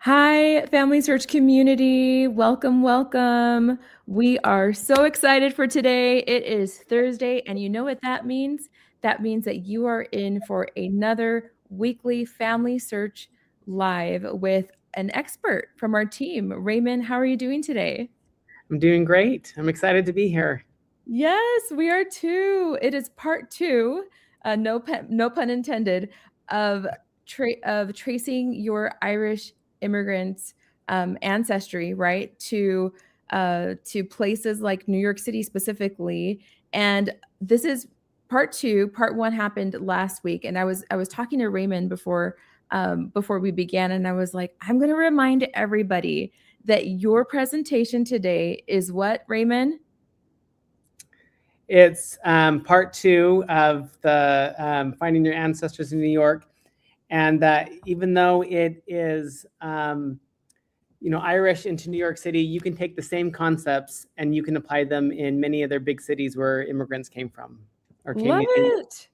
Hi, Family Search community. Welcome, welcome. We are so excited for today. It is Thursday, and you know what that means? That means that you are in for another weekly Family Search live with an expert from our team. Raymond, how are you doing today? I'm doing great. I'm excited to be here. Yes, we are too. It is part two, no pun intended, of tracing your Irish immigrants' ancestry, right, to places like New York City specifically. And this is part two. Part one happened last week, and I was talking to Raymond before we began, and I was like, I'm going to remind everybody that your presentation today is what, Raymond? It's part two of the Finding Your Ancestors in New York. And that even though it is, Irish into New York City, you can take the same concepts and you can apply them in many other big cities where immigrants came from or came Love in. it.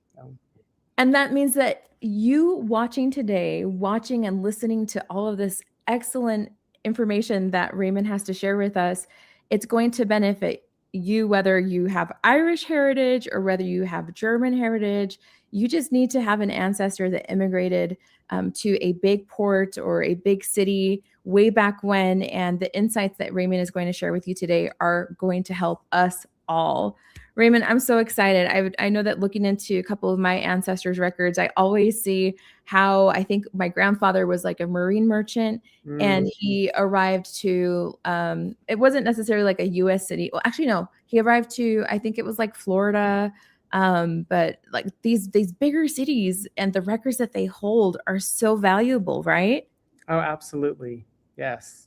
And that means that you watching today, watching and listening to all of this excellent information that Raymond has to share with us, it's going to benefit you whether you have Irish heritage or whether you have German heritage. You just need to have an ancestor that immigrated to a big port or a big city way back when. And the insights that Raymond is going to share with you today are going to help us all. Raymond, I'm so excited. I know that looking into a couple of my ancestors' records, I always see how I think my grandfather was like a marine merchant and he arrived to, it wasn't necessarily like a US city. Well, actually, no, he arrived to, I think it was like Florida. But like these bigger cities and the records that they hold are so valuable, right? Oh, absolutely. Yes.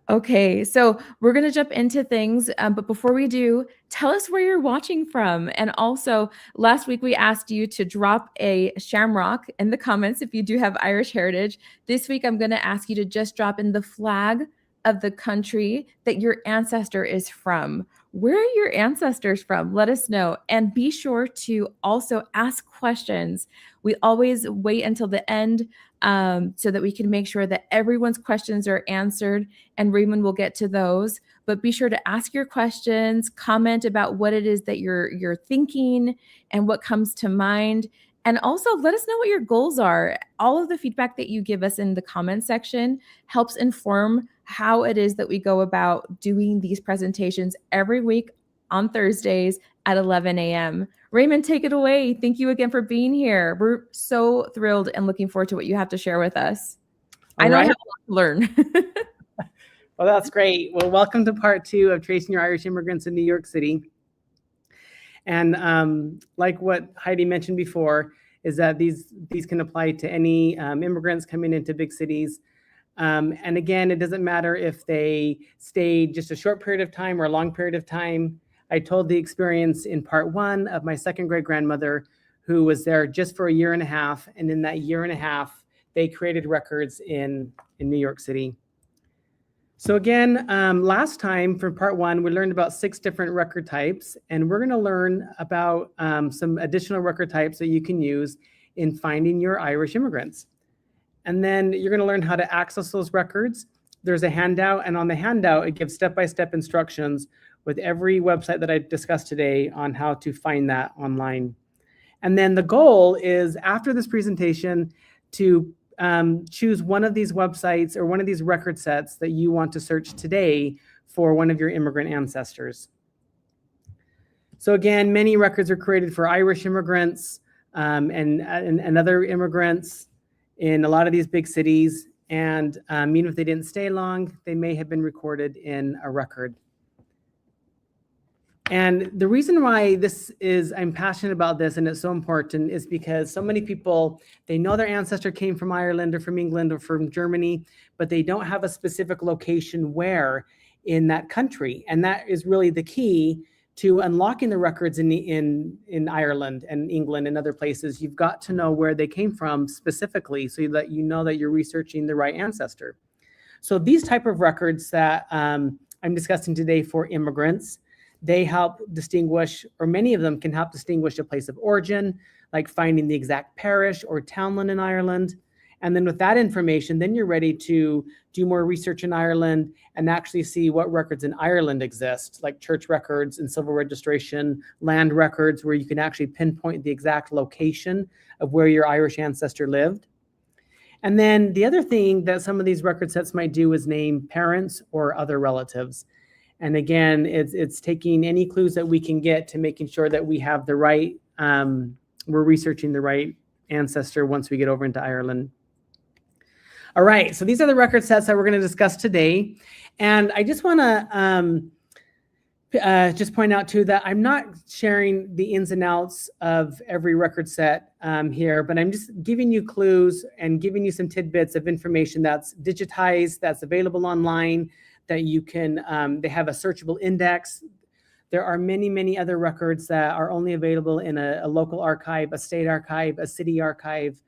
Okay, so we're going to jump into things. But before we do, tell us where you're watching from. And also, last week we asked you to drop a shamrock in the comments if you do have Irish heritage. This week, I'm going to ask you to just drop in the flag of the country that your ancestor is from. Where are your ancestors from? Let us know. And be sure to also ask questions. We always wait until the end so that we can make sure that everyone's questions are answered, and Raymond will get to those. But be sure to ask your questions, comment about what it is that you're thinking and what comes to mind. And also let us know what your goals are. All of the feedback that you give us in the comment section helps inform how it is that we go about doing these presentations every week on Thursdays at 11 a.m. Raymond, take it away. Thank you again for being here. We're so thrilled and looking forward to what you have to share with us. All I know I right. have a lot to learn. Well, that's great. Well, welcome to part two of Tracing Your Irish Immigrants in New York City. And like what Heidi mentioned before, is that these can apply to any immigrants coming into big cities. And again, it doesn't matter if they stay just a short period of time or a long period of time. I told the experience in part one of my second great grandmother who was there just for a year and a half. And in that year and a half, they created records in New York City. So again, last time for part one, we learned about 6 different record types, and we're going to learn about some additional record types that you can use in finding your Irish immigrants. And then you're going to learn how to access those records. There's a handout, and on the handout, it gives step-by-step instructions with every website that I discussed today on how to find that online. And then the goal is after this presentation to choose one of these websites or one of these record sets that you want to search today for one of your immigrant ancestors. So again, many records are created for Irish immigrants and other immigrants in a lot of these big cities. And even if they didn't stay long, they may have been recorded in a record. And the reason why I'm passionate about this and it's so important is because so many people, they know their ancestor came from Ireland or from England or from Germany, but they don't have a specific location where in that country. And that is really the key to unlocking the records in Ireland and England and other places. You've got to know where they came from specifically so that you know that you're researching the right ancestor. So these type of records that I'm discussing today for immigrants, they help distinguish, or many of them can help distinguish a place of origin, like finding the exact parish or townland in Ireland. And then with that information, then you're ready to do more research in Ireland and actually see what records in Ireland exist, like church records and civil registration, land records, where you can actually pinpoint the exact location of where your Irish ancestor lived. And then the other thing that some of these record sets might do is name parents or other relatives. And again, it's taking any clues that we can get to making sure that we have the right, we're researching the right ancestor once we get over into Ireland. All right, so these are the record sets that we're going to discuss today. And I just want to just point out too that I'm not sharing the ins and outs of every record set here, but I'm just giving you clues and giving you some tidbits of information that's digitized, that's available online, that you can, they have a searchable index. There are many, many other records that are only available in a local archive, a state archive, a city archive,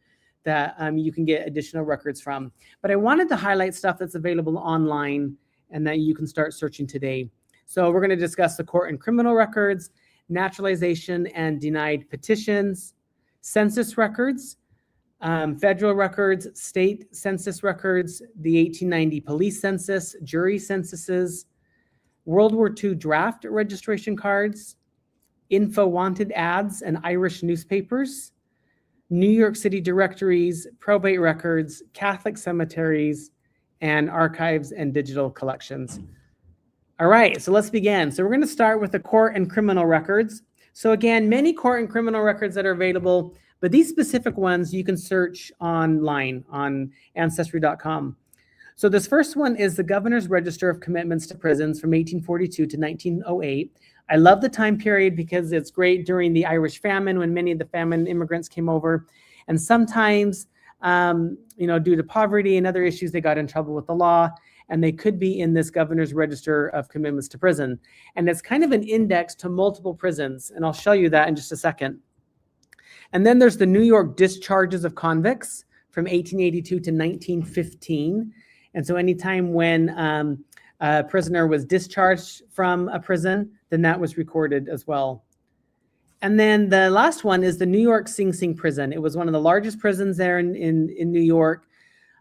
that you can get additional records from. But I wanted to highlight stuff that's available online and that you can start searching today. So we're going to discuss the court and criminal records, naturalization and denied petitions, census records, federal records, state census records, the 1890 police census, jury censuses, World War II draft registration cards, info wanted ads and Irish newspapers, New York City directories, probate records, Catholic cemeteries, and archives and digital collections. All right, so let's begin. So we're going to start with the court and criminal records. So again, many court and criminal records that are available, but these specific ones you can search online on Ancestry.com. So this first one is the Governor's Register of Commitments to Prisons from 1842 to 1908. I love the time period because it's great during the Irish famine when many of the famine immigrants came over. And sometimes, due to poverty and other issues, they got in trouble with the law, and they could be in this Governor's Register of Commitments to Prison. And it's kind of an index to multiple prisons, and I'll show you that in just a second. And then there's the New York Discharges of Convicts from 1882 to 1915. And so anytime when a prisoner was discharged from a prison, then that was recorded as well. And then the last one is the New York Sing Sing prison. It was one of the largest prisons there in New York.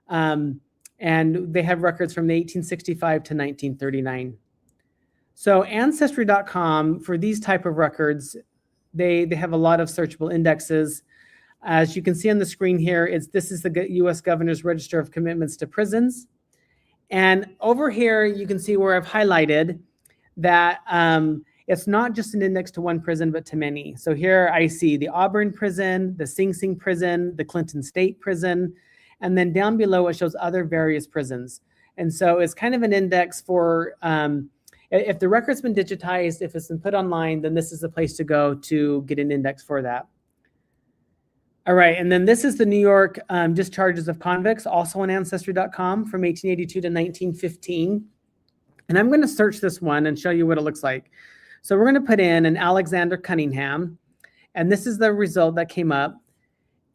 And they have records from 1865 to 1939. So Ancestry.com, for these type of records, they have a lot of searchable indexes. As you can see on the screen here, this is the U.S. Governor's Register of Commitments to Prisons. And over here, you can see where I've highlighted that it's not just an index to one prison, but to many. So here I see the Auburn prison, the Sing Sing prison, the Clinton State prison, and then down below it shows other various prisons. And so it's kind of an index for, if the record's been digitized, if it's been put online, then this is the place to go to get an index for that. All right, and then this is the New York Discharges of Convicts, also on Ancestry.com from 1882 to 1915. And I'm going to search this one and show you what it looks like. So we're going to put in an Alexander Cunningham, and this is the result that came up.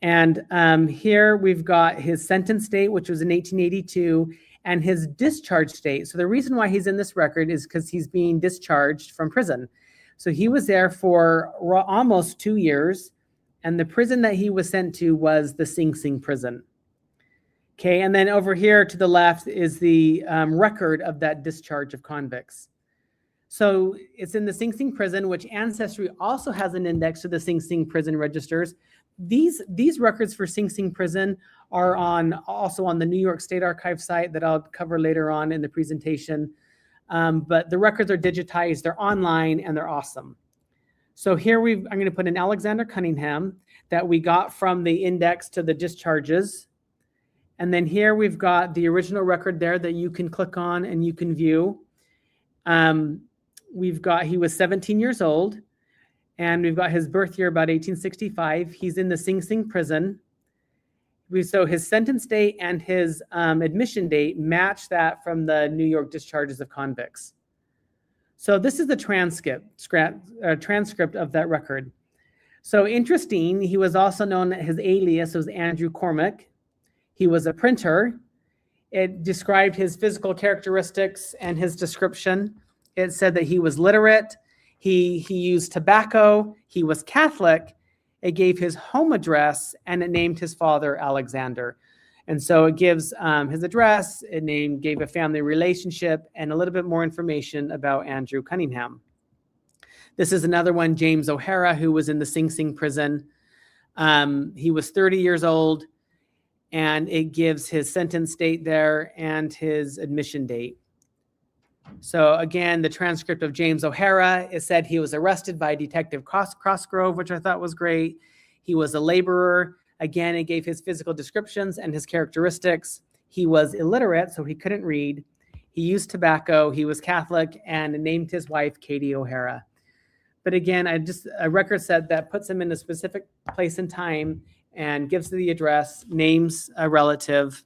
And here we've got his sentence date, which was in 1882, and his discharge date. So the reason why he's in this record is because he's being discharged from prison. So he was there for almost 2 years. And the prison that he was sent to was the Sing Sing prison. Okay, and then over here to the left is the record of that discharge of convicts. So it's in the Sing Sing prison, which Ancestry also has an index to the Sing Sing prison registers. These records for Sing Sing prison are also on the New York State Archive site that I'll cover later on in the presentation. But the records are digitized, they're online, and they're awesome. So here I'm going to put an Alexander Cunningham that we got from the index to the discharges. And then here we've got the original record there that you can click on and you can view. He was 17 years old, and we've got his birth year about 1865. He's in the Sing Sing prison. So his sentence date and his admission date match that from the New York Discharges of Convicts. So this is the transcript of that record. So interesting, he was also known, his alias was Andrew Cormack. He was a printer. It described his physical characteristics and his description. It said that he was literate, he used tobacco, he was Catholic. It gave his home address, and it named his father Alexander. And so it gives his address, gave a family relationship, and a little bit more information about Andrew Cunningham. This is another one, James O'Hara, who was in the Sing Sing prison. He was 30 years old, and it gives his sentence date there and his admission date. So again, the transcript of James O'Hara, it said he was arrested by Detective Crossgrove, which I thought was great. He was a laborer. Again, it gave his physical descriptions and his characteristics. He was illiterate, so he couldn't read. He used tobacco. He was Catholic and named his wife Katie O'Hara. But again, a record set that puts him in a specific place and time and gives the address, names a relative.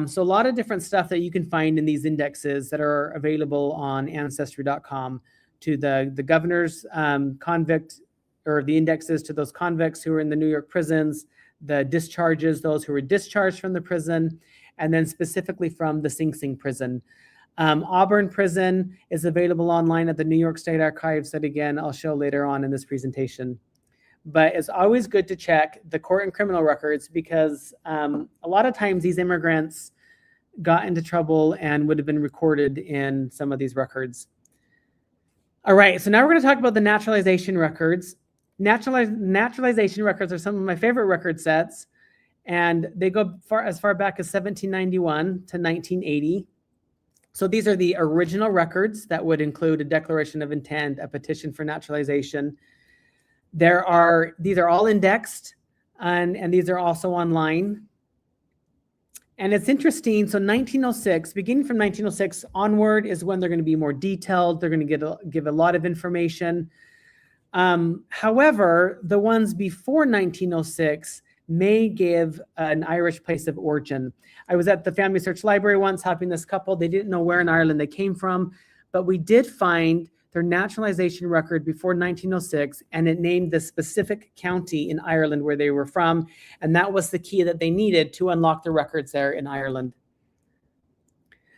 So a lot of different stuff that you can find in these indexes that are available on Ancestry.com to the governor's convict, or the indexes to those convicts who are in the New York prisons, the discharges, those who were discharged from the prison, and then specifically from the Sing Sing prison. Auburn prison is available online at the New York State Archives that, again, I'll show later on in this presentation. But it's always good to check the court and criminal records because a lot of times these immigrants got into trouble and would have been recorded in some of these records. All right, so now we're going to talk about the naturalization records. Naturalization records are some of my favorite record sets, and they go as far back as 1791 to 1980. So these are the original records that would include a declaration of intent, a petition for naturalization. These are all indexed, and these are also online. And it's interesting, so 1906, beginning from 1906 onward is when they're going to be more detailed. They're going to give a lot of information. However, the ones before 1906 may give an Irish place of origin. I was at the Family Search Library once helping this couple. They didn't know where in Ireland they came from, but we did find their naturalization record before 1906, and it named the specific county in Ireland where they were from, and that was the key that they needed to unlock the records there in Ireland.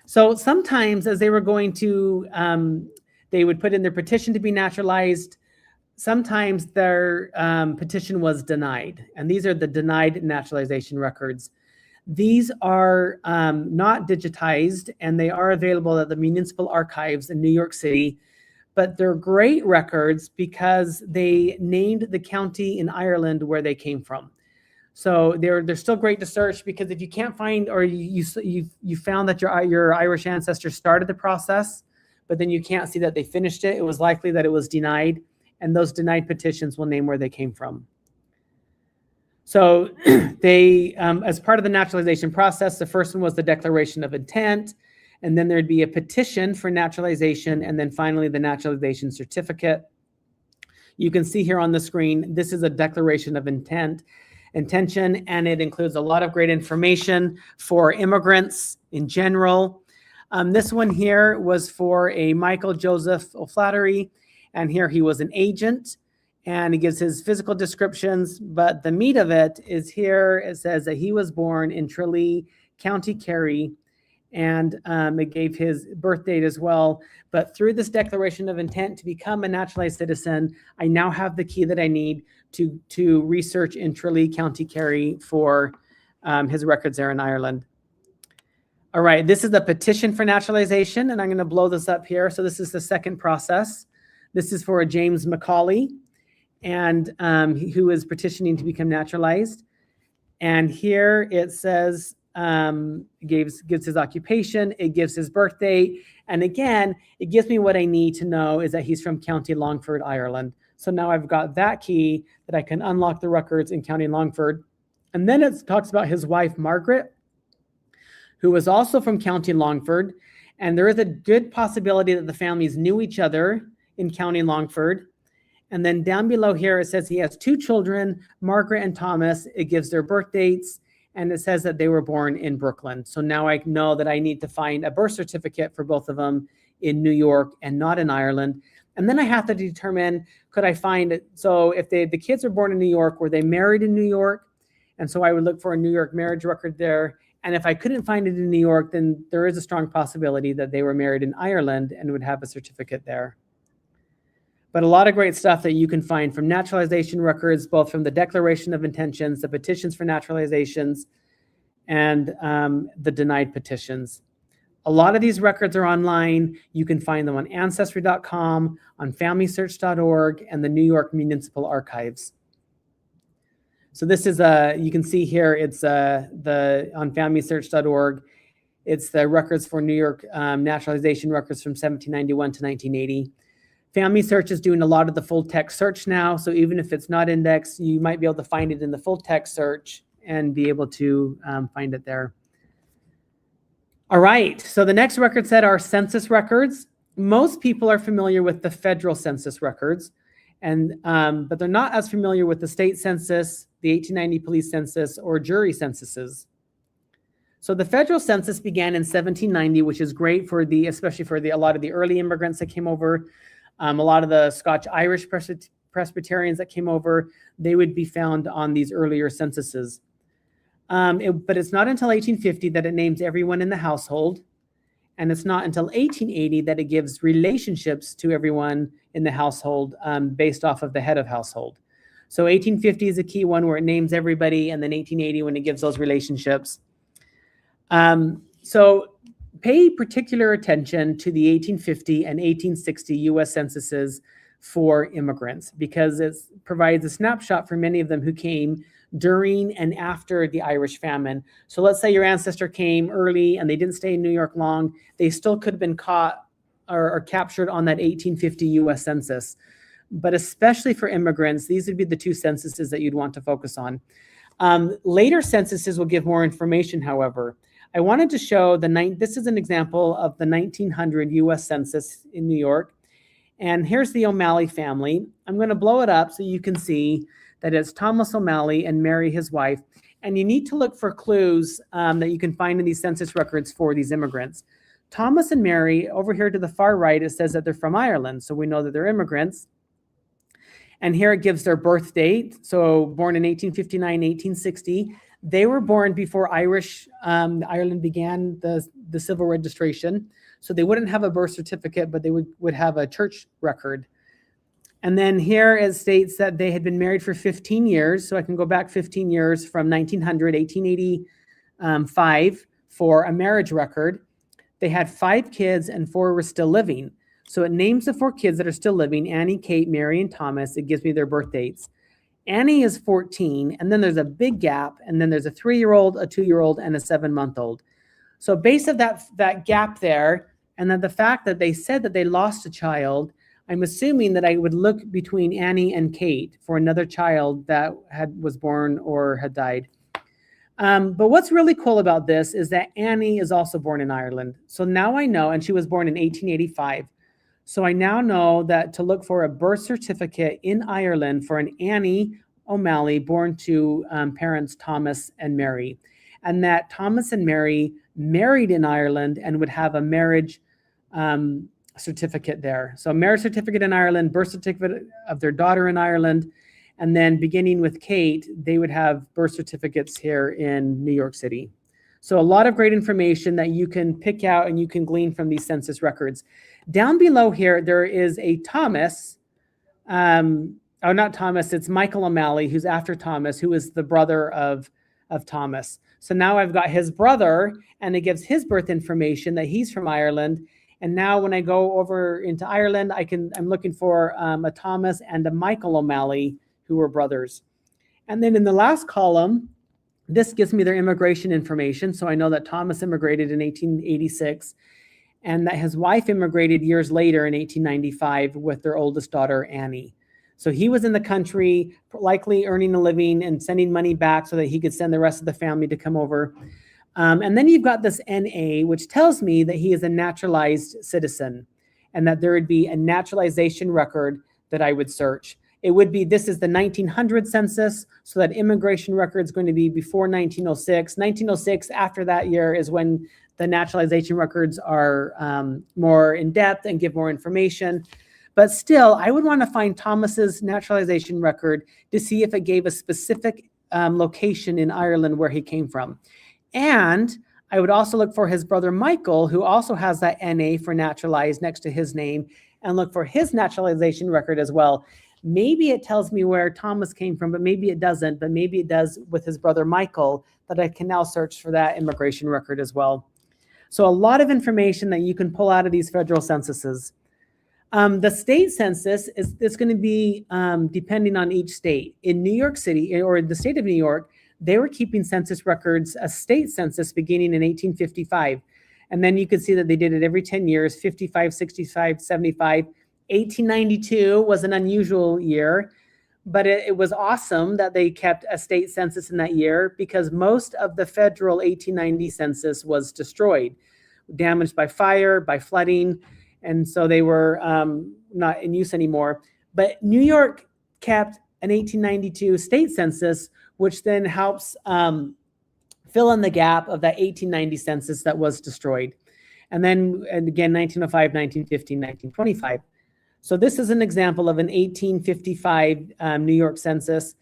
So sometimes as they were going to, they would put in their petition to be naturalized. Sometimes their petition was denied, and these are the denied naturalization records. These are not digitized, and they are available at the municipal archives in New York City, but they're great records because they named the county in Ireland where they came from. So they're still great to search, because if you can't find, or you found that your Irish ancestors started the process, but then you can't see that they finished it, it was likely that it was denied, and those denied petitions will name where they came from. So they, as part of the naturalization process, the first one was the declaration of intent, and then there'd be a petition for naturalization, and then finally the naturalization certificate. You can see here on the screen, this is a declaration of intention, and it includes a lot of great information for immigrants in general. This one here was for a Michael Joseph O'Flaherty, and here he was an agent, and he gives his physical descriptions, but the meat of it is here. It says that he was born in Tralee, County Kerry, and it gave his birth date as well. But through this declaration of intent to become a naturalized citizen, I now have the key that I need to research in Tralee, County Kerry for his records there in Ireland. All right, this is the petition for naturalization, and I'm going to blow this up here. So this is the second process. This is for a James Macaulay, and who is petitioning to become naturalized. And here it says, gives his occupation, it gives his birth date, and again, it gives me what I need to know is that he's from County Longford, Ireland. So now I've got that key that I can unlock the records in County Longford. And then it talks about his wife, Margaret, who was also from County Longford, and there is a good possibility that the families knew each other in County Longford. And then down below here, it says he has two children, Margaret and Thomas. It gives their birth dates, and it says that they were born in Brooklyn. So now I know that I need to find a birth certificate for both of them in New York and not in Ireland. And then I have to determine, could I find it? So if the kids were born in New York, were they married in New York? And so I would look for a New York marriage record there. And if I couldn't find it in New York, then there is a strong possibility that they were married in Ireland and would have a certificate there. But a lot of great stuff that you can find from naturalization records, both from the Declaration of Intentions, the petitions for naturalizations, and the denied petitions. A lot of these records are online. You can find them on Ancestry.com, on FamilySearch.org, and the New York Municipal Archives. So this is you can see here, it's on FamilySearch.org. It's the records for New York naturalization records from 1791 to 1980. Family Search is doing a lot of the full text search now, so even if it's not indexed, you might be able to find it in the full text search and be able to find it there. All right, so the next record set are census records. Most people are familiar with the federal census records, but they're not as familiar with the state census, the 1890 police census, or jury censuses. So the federal census began in 1790, which is great for especially for a lot of the early immigrants that came over. A lot of the Scotch-Irish Presbyterians that came over, they would be found on these earlier censuses. But it's not until 1850 that it names everyone in the household. And it's not until 1880 that it gives relationships to everyone in the household based off of the head of household. So 1850 is a key one where it names everybody, and then 1880 when it gives those relationships. So pay particular attention to the 1850 and 1860 U.S. censuses for immigrants, because it provides a snapshot for many of them who came during and after the Irish famine. So let's say your ancestor came early and they didn't stay in New York long. They still could have been caught or captured on that 1850 U.S. census. But especially for immigrants, these would be the two censuses that you'd want to focus on. Later censuses will give more information, however. I wanted to show this is an example of the 1900 U.S. Census in New York. And here's the O'Malley family. I'm going to blow it up so you can see that it's Thomas O'Malley and Mary, his wife. And you need to look for clues that you can find in these census records for these immigrants. Thomas and Mary, over here to the far right, it says that they're from Ireland. So we know that they're immigrants. And here it gives their birth date. So born in 1859, 1860. They were born before Ireland began the civil registration. So they wouldn't have a birth certificate, but they would have a church record. And then here it states that they had been married for 15 years. So I can go back 15 years from 1900, 1885 for a marriage record. They had 5 kids and 4 were still living. So it names the 4 kids that are still living: Annie, Kate, Mary, and Thomas. It gives me their birth dates. Annie is 14, and then there's a big gap, and then there's a 3-year-old, a 2-year-old, and a 7-month-old. So based on that gap there, and then the fact that they said that they lost a child, I'm assuming that I would look between Annie and Kate for another child that was born or had died. But what's really cool about this is that Annie is also born in Ireland. So now I know, and she was born in 1885. So I now know that to look for a birth certificate in Ireland for an Annie O'Malley born to parents Thomas and Mary, and that Thomas and Mary married in Ireland and would have a marriage certificate there. So a marriage certificate in Ireland, birth certificate of their daughter in Ireland, and then beginning with Kate, they would have birth certificates here in New York City. So a lot of great information that you can pick out and you can glean from these census records. Down below here, there is a Thomas, not Thomas, it's Michael O'Malley, who's after Thomas, who is the brother of Thomas. So now I've got his brother, and it gives his birth information that he's from Ireland. And now when I go over into Ireland, I'm looking for a Thomas and a Michael O'Malley, who were brothers. And then in the last column, this gives me their immigration information. So I know that Thomas immigrated in 1886 and that his wife immigrated years later in 1895 with their oldest daughter, Annie. So he was in the country, likely earning a living and sending money back so that he could send the rest of the family to come over. And then you've got this NA, which tells me that he is a naturalized citizen and that there would be a naturalization record that I would search. It would be, this is the 1900 census, so that immigration record is going to be before 1906. 1906, after that year, is when the naturalization records are more in depth and give more information. But still, I would want to find Thomas's naturalization record to see if it gave a specific location in Ireland where he came from. And I would also look for his brother Michael, who also has that NA for naturalized next to his name, and look for his naturalization record as well. Maybe it tells me where Thomas came from, but maybe it doesn't, but maybe it does with his brother Michael, that I can now search for that immigration record as well. So a lot of information that you can pull out of these federal censuses. The state census is going to be depending on each state. In New York City, or the state of New York, they were keeping census records, a state census beginning in 1855. And then you could see that they did it every 10 years, 55, 65, 75. 1892 was an unusual year, but it was awesome that they kept a state census in that year, because most of the federal 1890 census was destroyed, damaged by fire, by flooding, and so they were not in use anymore. But New York kept an 1892 state census, which then helps fill in the gap of that 1890 census that was destroyed. And then again, 1905, 1915, 1925. So this is an example of an 1855 New York census.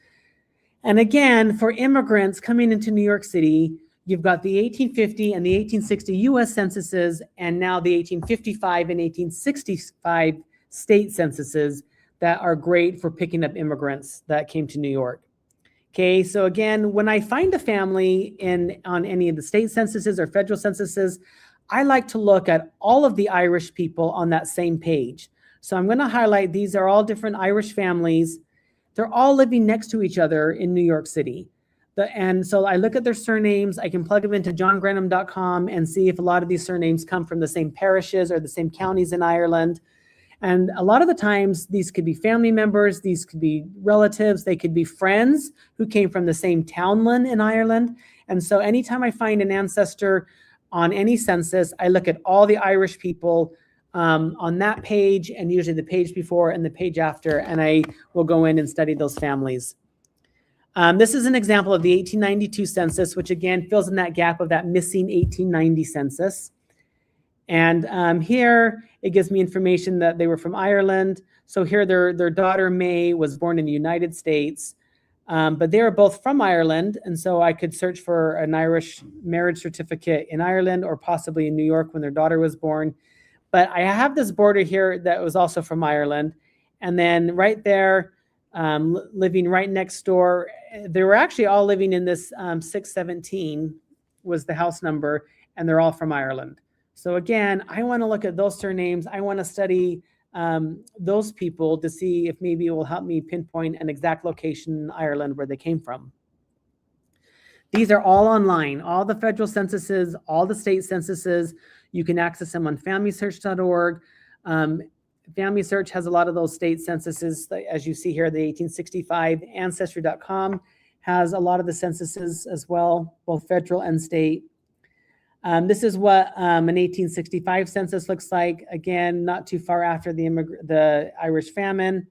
And again, for immigrants coming into New York City, you've got the 1850 and the 1860 US censuses, and now the 1855 and 1865 state censuses that are great for picking up immigrants that came to New York. Okay, so again, when I find a family on any of the state censuses or federal censuses, I like to look at all of the Irish people on that same page. So I'm going to highlight, these are all different Irish families. They're all living next to each other in New York City. And so I look at their surnames. I can plug them into johngrenham.com and see if a lot of these surnames come from the same parishes or the same counties in Ireland. And a lot of the times, these could be family members, these could be relatives, they could be friends who came from the same townland in Ireland. And so anytime I find an ancestor on any census, I look at all the Irish people on that page, and usually the page before and the page after, and I will go in and study those families. This is an example of the 1892 census, which again fills in that gap of that missing 1890 census. And here it gives me information that they were from Ireland. So here their daughter May was born in the United States, but they were both from Ireland. And so I could search for an Irish marriage certificate in Ireland, or possibly in New York when their daughter was born. But I have this border here that was also from Ireland. And then right there, living right next door, they were actually all living in this 617 was the house number, and they're all from Ireland. So again, I want to look at those surnames. I want to study those people to see if maybe it will help me pinpoint an exact location in Ireland where they came from. These are all online, all the federal censuses, all the state censuses. You can access them on familysearch.org. Family Search has a lot of those state censuses, as you see here, the 1865. Ancestry.com has a lot of the censuses as well, both federal and state. This is what an 1865 census looks like. Again, not too far after the Irish famine.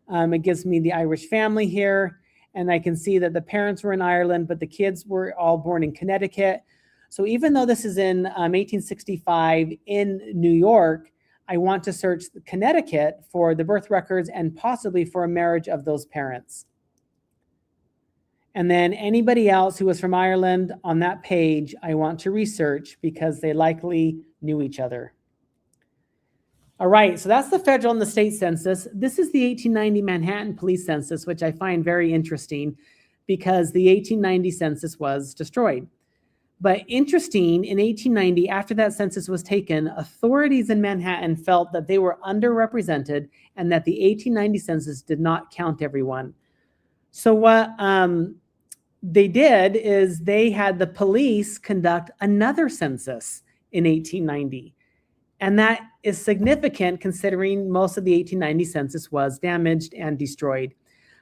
It gives me the Irish family here, and I can see that the parents were in Ireland, but the kids were all born in Connecticut. So even though this is in 1865 in New York, I want to search Connecticut for the birth records and possibly for a marriage of those parents. And then anybody else who was from Ireland on that page, I want to research because they likely knew each other. All right, so that's the federal and the state census. This is the 1890 Manhattan Police Census, which I find very interesting because the 1890 census was destroyed. But interesting, in 1890, after that census was taken, authorities in Manhattan felt that they were underrepresented and that the 1890 census did not count everyone. So what they did is they had the police conduct another census in 1890. And that is significant considering most of the 1890 census was damaged and destroyed.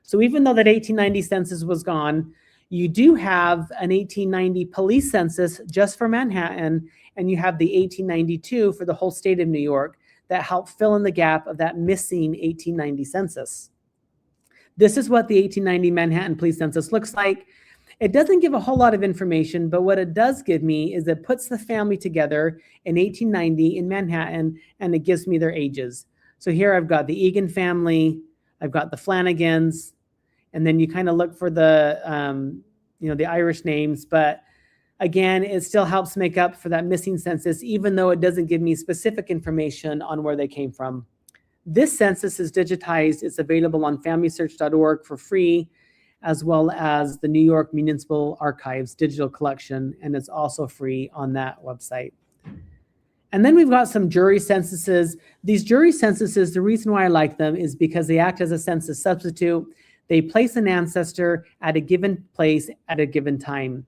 So even though that 1890 census was gone, you do have an 1890 police census just for Manhattan, and you have the 1892 for the whole state of New York that help fill in the gap of that missing 1890 census. This is what the 1890 Manhattan Police Census looks like. It doesn't give a whole lot of information, but what it does give me is it puts the family together in 1890 in Manhattan, and it gives me their ages. So here I've got the Egan family, I've got the Flanagans, and then you kind of look for the, the Irish names. But again, it still helps make up for that missing census, even though it doesn't give me specific information on where they came from. This census is digitized. It's available on FamilySearch.org for free, as well as the New York Municipal Archives digital collection, and it's also free on that website. And then we've got some jury censuses. These jury censuses, the reason why I like them is because they act as a census substitute. They place an ancestor at a given place at a given time.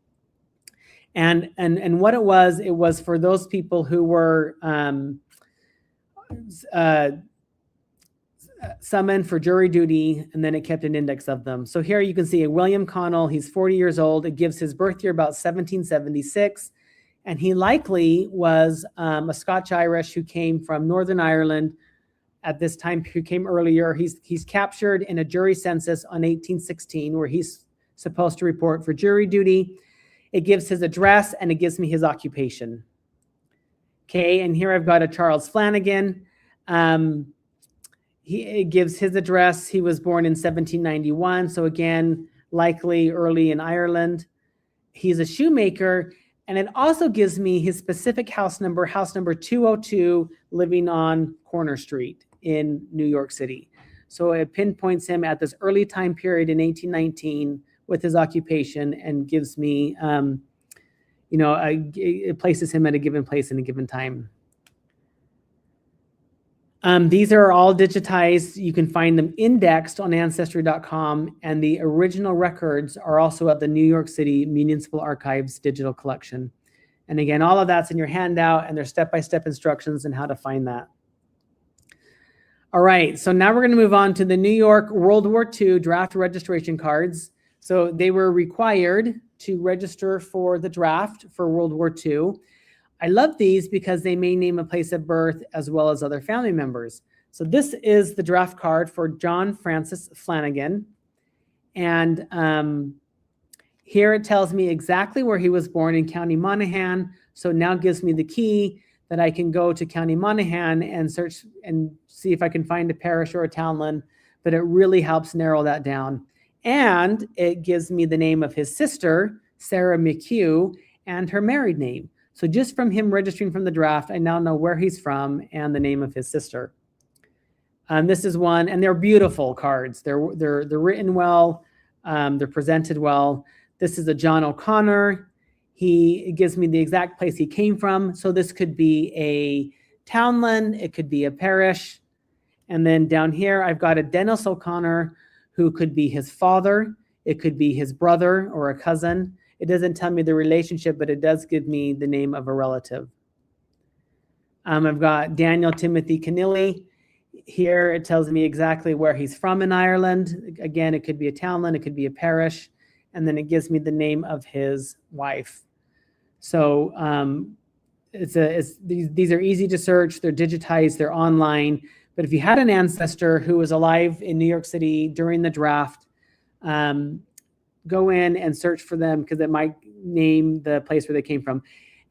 And what it was for those people who were summoned for jury duty, and then it kept an index of them. So here you can see a William Connell. He's 40 years old. It gives his birth year about 1776. And he likely was a Scotch-Irish who came from Northern Ireland at this time, who came earlier. He's captured in a jury census on 1816, where he's supposed to report for jury duty. It gives his address, and it gives me his occupation. Okay, and here I've got a Charles Flanagan. It gives his address. He was born in 1791, so again, likely early in Ireland. He's a shoemaker, and it also gives me his specific house number 202, living on Corner Street in New York City. So it pinpoints him at this early time period in 1819 with his occupation, and gives me, it places him at a given place in a given time. These are all digitized. You can find them indexed on Ancestry.com, and the original records are also at the New York City Municipal Archives digital collection. And again, all of that's in your handout, and there's step-by-step instructions on how to find that. All right, so now we're going to move on to the New York World War II draft registration cards. So they were required to register for the draft for World War II. I love these because they may name a place of birth as well as other family members. So this is the draft card for John Francis Flanagan. And here it tells me exactly where he was born in County Monaghan. So it now gives me the key that I can go to County Monaghan and search and see if I can find a parish or a townland, but it really helps narrow that down. And it gives me the name of his sister, Sarah McHugh, and her married name. So just from him registering from the draft, I now know where he's from and the name of his sister. This is one, and they're beautiful cards. They're written well. They're presented well. This is a John O'Connor. It gives me the exact place he came from. So this could be a townland. It could be a parish. And then down here, I've got a Dennis O'Connor, who could be his father. It could be his brother or a cousin. It doesn't tell me the relationship, but it does give me the name of a relative. I've got Daniel Timothy Keneally. Here it tells me exactly where he's from in Ireland. Again, it could be a townland, it could be a parish, and then it gives me the name of his wife. So these are easy to search, they're digitized, they're online. But if you had an ancestor who was alive in New York City during the draft, go in and search for them, because it might name the place where they came from.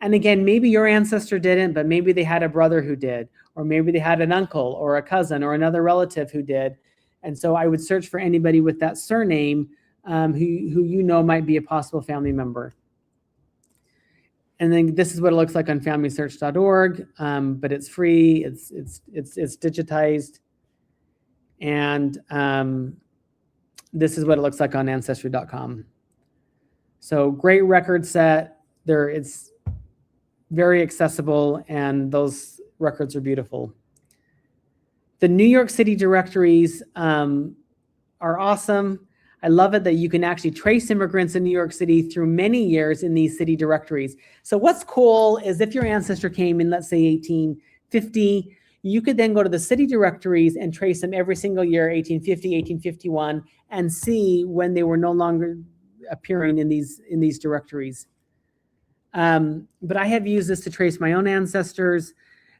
And again, maybe your ancestor didn't, but maybe they had a brother who did, or maybe they had an uncle or a cousin or another relative who did. And so I would search for anybody with that surname who you know might be a possible family member. And then this is what it looks like on FamilySearch.org, but it's free, it's digitized. And this is what it looks like on Ancestry.com. So great record set. It's very accessible, and those records are beautiful. The New York City directories are awesome. I love it that you can actually trace immigrants in New York City through many years in these city directories. So what's cool is if your ancestor came in, let's say 1850, you could then go to the city directories and trace them every single year, 1850, 1851, and see when they were no longer appearing in these directories. But I have used this to trace my own ancestors.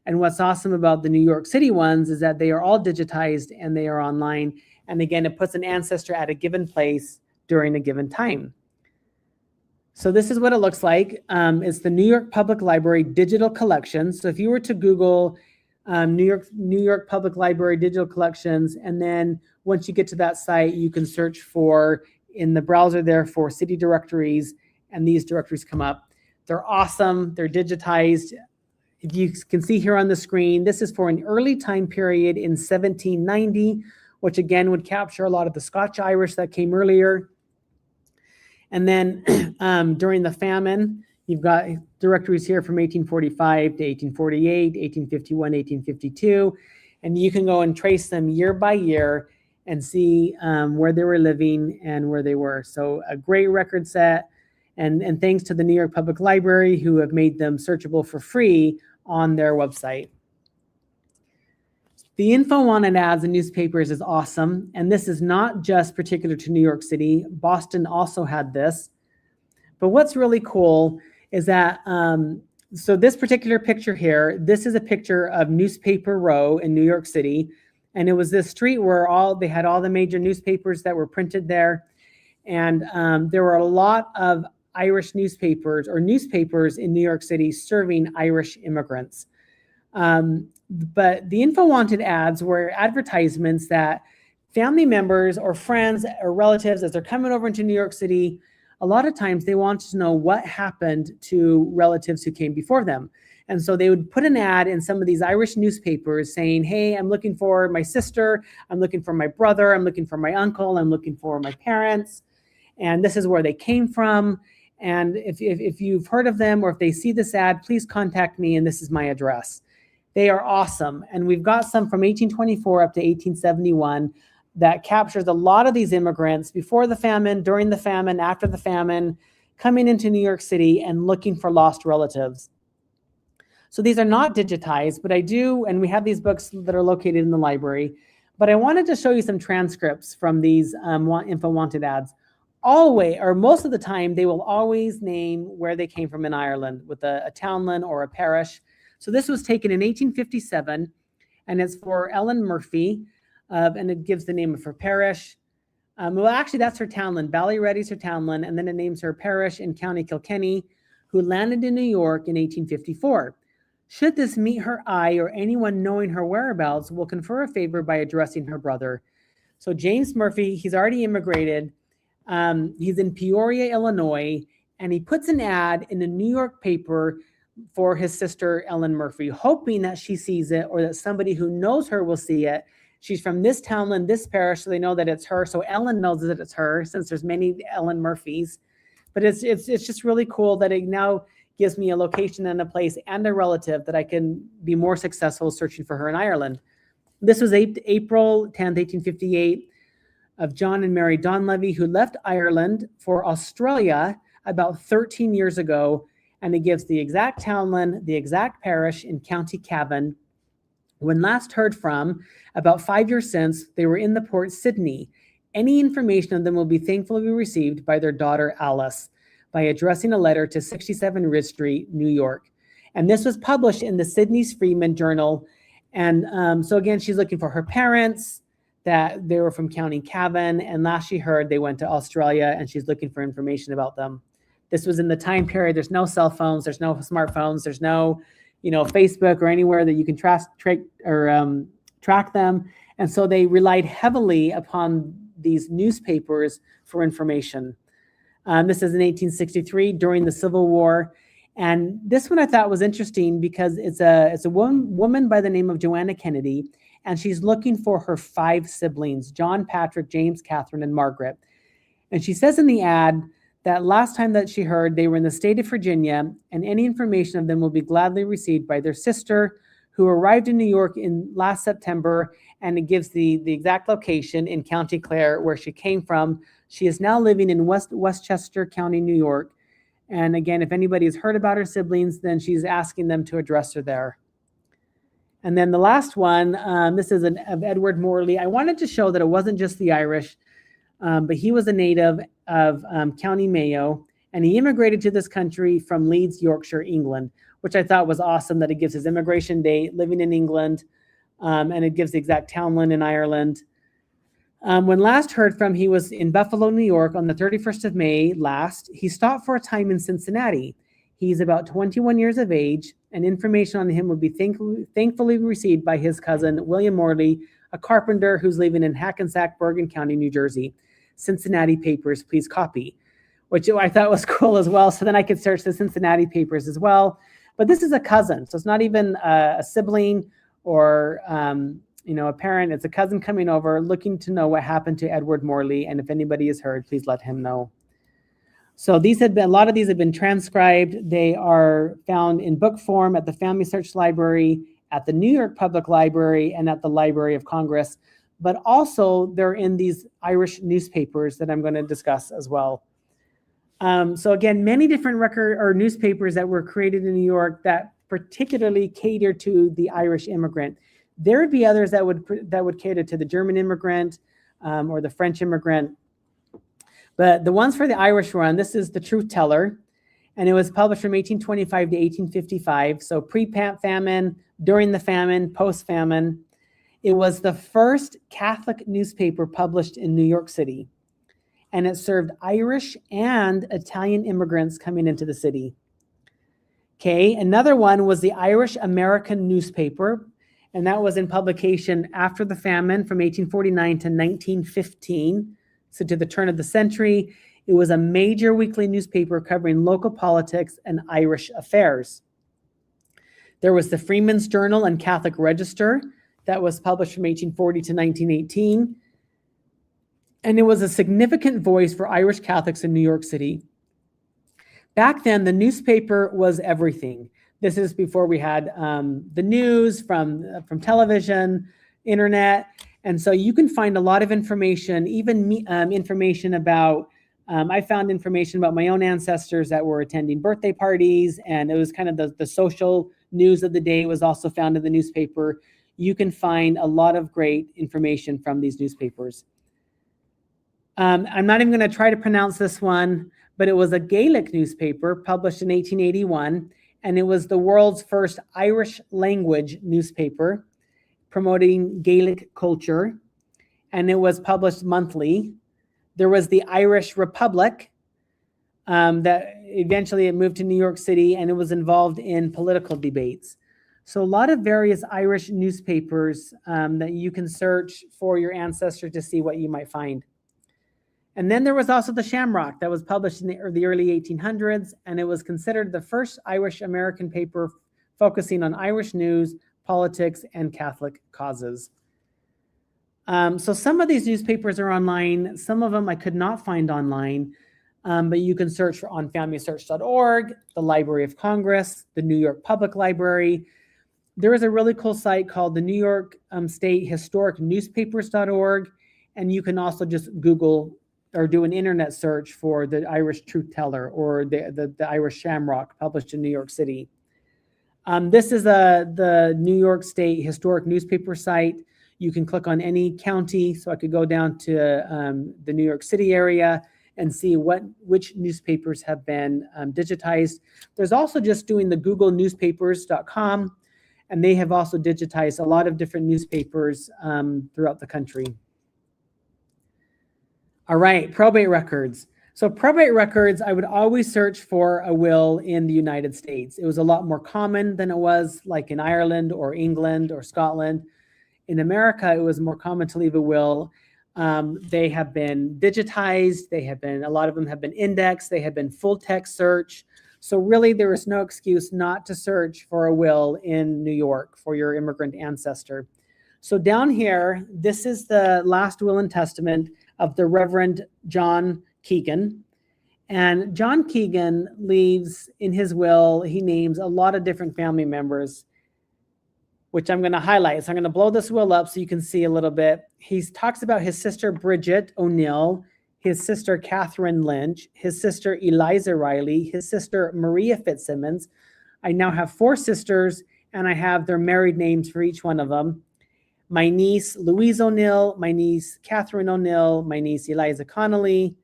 And what's awesome about the New York City ones is that they are all digitized and they are online. And again, it puts an ancestor at a given place during a given time. So this is what it looks like. It's the New York Public Library digital collection. So if you were to Google New York Public Library digital collections, and then once you get to that site, you can search for, in the browser there, for city directories, and these directories come up. They're awesome. They're digitized. If you can see here on the screen, this is for an early time period in 1790, which again would capture a lot of the Scotch Irish that came earlier. And then during the famine, you've got directories here from 1845 to 1848, 1851, 1852, and you can go and trace them year by year and see where they were living and where they were. So a great record set, and thanks to the New York Public Library, who have made them searchable for free on their website. The info on an ads in newspapers is awesome, and this is not just particular to New York City. Boston also had this. But what's really cool is that, so this particular picture here, this is a picture of Newspaper Row in New York City, and it was this street where they had all the major newspapers that were printed there, and there were a lot of Irish newspapers or newspapers in New York City serving Irish immigrants. But the info wanted ads were advertisements that family members or friends or relatives, as they're coming over into New York City, a lot of times they wanted to know what happened to relatives who came before them. And so they would put an ad in some of these Irish newspapers saying, hey, I'm looking for my sister, I'm looking for my brother, I'm looking for my uncle, I'm looking for my parents, and this is where they came from. And if you've heard of them or if they see this ad, please contact me, and this is my address. They are awesome. And we've got some from 1824 up to 1871 that captures a lot of these immigrants before the famine, during the famine, after the famine, coming into New York City and looking for lost relatives. So these are not digitized, but I do, and we have these books that are located in the library, but I wanted to show you some transcripts from these info wanted ads. Always, or most of the time, they will always name where they came from in Ireland with a townland or a parish. So this was taken in 1857, and it's for Ellen Murphy, and it gives the name of her parish. Well, actually, that's her townland. Ballyready's her townland, and then it names her parish in County Kilkenny, who landed in New York in 1854. Should this meet her eye or anyone knowing her whereabouts will confer a favor by addressing her brother. So James Murphy, he's already immigrated. He's in Peoria, Illinois, and he puts an ad in the New York paper for his sister, Ellen Murphy, hoping that she sees it or that somebody who knows her will see it. She's from this townland, this parish, so they know that it's her. So Ellen knows that it's her, since there's many Ellen Murphys. But it's just really cool that it now gives me a location and a place and a relative that I can be more successful searching for her in Ireland. This was April 10th, 1858, of John and Mary Donlevy, who left Ireland for Australia about 13 years ago. And it gives the exact townland, the exact parish in County Cavan. When last heard from, about 5 years since, they were in the port Sydney. Any information on them will be thankfully received by their daughter Alice by addressing a letter to 67 Ridge Street, New York. And this was published in the Sydney's Freeman Journal. And so again, she's looking for her parents, that they were from County Cavan. And last she heard, they went to Australia, and she's looking for information about them. This was in the time period. There's no cell phones, there's no smartphones, there's no, Facebook or anywhere that you can track them. And so they relied heavily upon these newspapers for information. This is in 1863 during the Civil War. And this one I thought was interesting because it's a woman by the name of Joanna Kennedy, and she's looking for her 5 siblings, John, Patrick, James, Catherine, and Margaret. And she says in the ad that last time that she heard, they were in the state of Virginia, and any information of them will be gladly received by their sister, who arrived in New York in last September, and it gives the exact location in County Clare where she came from. She is now living in Westchester County, New York. And again, if anybody has heard about her siblings, then she's asking them to address her there. And then the last one, this is of Edward Morley. I wanted to show that it wasn't just the Irish, but he was a native of County Mayo, and he immigrated to this country from Leeds, Yorkshire, England, which I thought was awesome that it gives his immigration date, living in England, and it gives the exact townland in Ireland. When last heard from, he was in Buffalo, New York on the 31st of May last. He stopped for a time in Cincinnati. He's about 21 years of age, and information on him would be thankfully received by his cousin, William Morley, a carpenter who's living in Hackensack, Bergen County, New Jersey. Cincinnati papers, please copy, which I thought was cool as well. So then I could search the Cincinnati papers as well. But this is a cousin, so it's not even a sibling or a parent. It's a cousin coming over looking to know what happened to Edward Morley, and if anybody has heard, please let him know. So a lot of these have been transcribed. They are found in book form at the Family Search Library, at the New York Public Library, and at the Library of Congress. But also they're in these Irish newspapers that I'm going to discuss as well. So again, many different newspapers that were created in New York that particularly cater to the Irish immigrant. There would be others that would cater to the German immigrant or the French immigrant. But the ones for the Irish one, this is The Truth Teller, and it was published from 1825 to 1855. So pre-famine, during the famine, post-famine. It was the first Catholic newspaper published in New York City, and it served Irish and Italian immigrants coming into the city. Okay, another one was the Irish American newspaper, and that was in publication after the famine from 1849 to 1915. So to the turn of the century, it was a major weekly newspaper covering local politics and Irish affairs. There was the Freeman's Journal and Catholic Register that was published from 1840 to 1918. And it was a significant voice for Irish Catholics in New York City. Back then, the newspaper was everything. This is before we had the news from television, internet. And so you can find a lot of information, even information about, I found information about my own ancestors that were attending birthday parties, and it was kind of the social news of the day was also found in the newspaper. You can find a lot of great information from these newspapers. I'm not even going to try to pronounce this one, but it was a Gaelic newspaper published in 1881, and it was the world's first Irish language newspaper promoting Gaelic culture, and it was published monthly. There was the Irish Republic that eventually it moved to New York City, and it was involved in political debates. So a lot of various Irish newspapers that you can search for your ancestor to see what you might find. And then there was also the Shamrock that was published in the early 1800s, and it was considered the first Irish American paper focusing on Irish news, politics, and Catholic causes. So some of these newspapers are online. Some of them I could not find online, but you can search on FamilySearch.org, the Library of Congress, the New York Public Library. There is a really cool site called the New York State Historic Newspapers.org, and you can also just Google or do an internet search for the Irish Truth Teller or the Irish Shamrock published in New York City. This is the New York State Historic Newspaper site. You can click on any county, so I could go down to the New York City area and see which newspapers have been digitized. There's also just doing the google-newspapers.com, and they have also digitized a lot of different newspapers throughout the country. All right, probate records. So probate records, I would always search for a will in the United States. It was a lot more common than it was like in Ireland or England or Scotland. In America, it was more common to leave a will. They have been digitized. A lot of them have been indexed. They have been full text search. So really there is no excuse not to search for a will in New York for your immigrant ancestor. So down here, this is the last will and testament of the Reverend John Keegan. And John Keegan leaves in his will, he names a lot of different family members, which I'm going to highlight. So I'm going to blow this will up so you can see a little bit. He talks about his sister Bridget O'Neill, his sister Catherine Lynch, his sister Eliza Riley, his sister Maria Fitzsimmons. I now have 4 sisters, and I have their married names for each one of them. My niece Louise O'Neill, my niece Catherine O'Neill, my niece Eliza Connolly,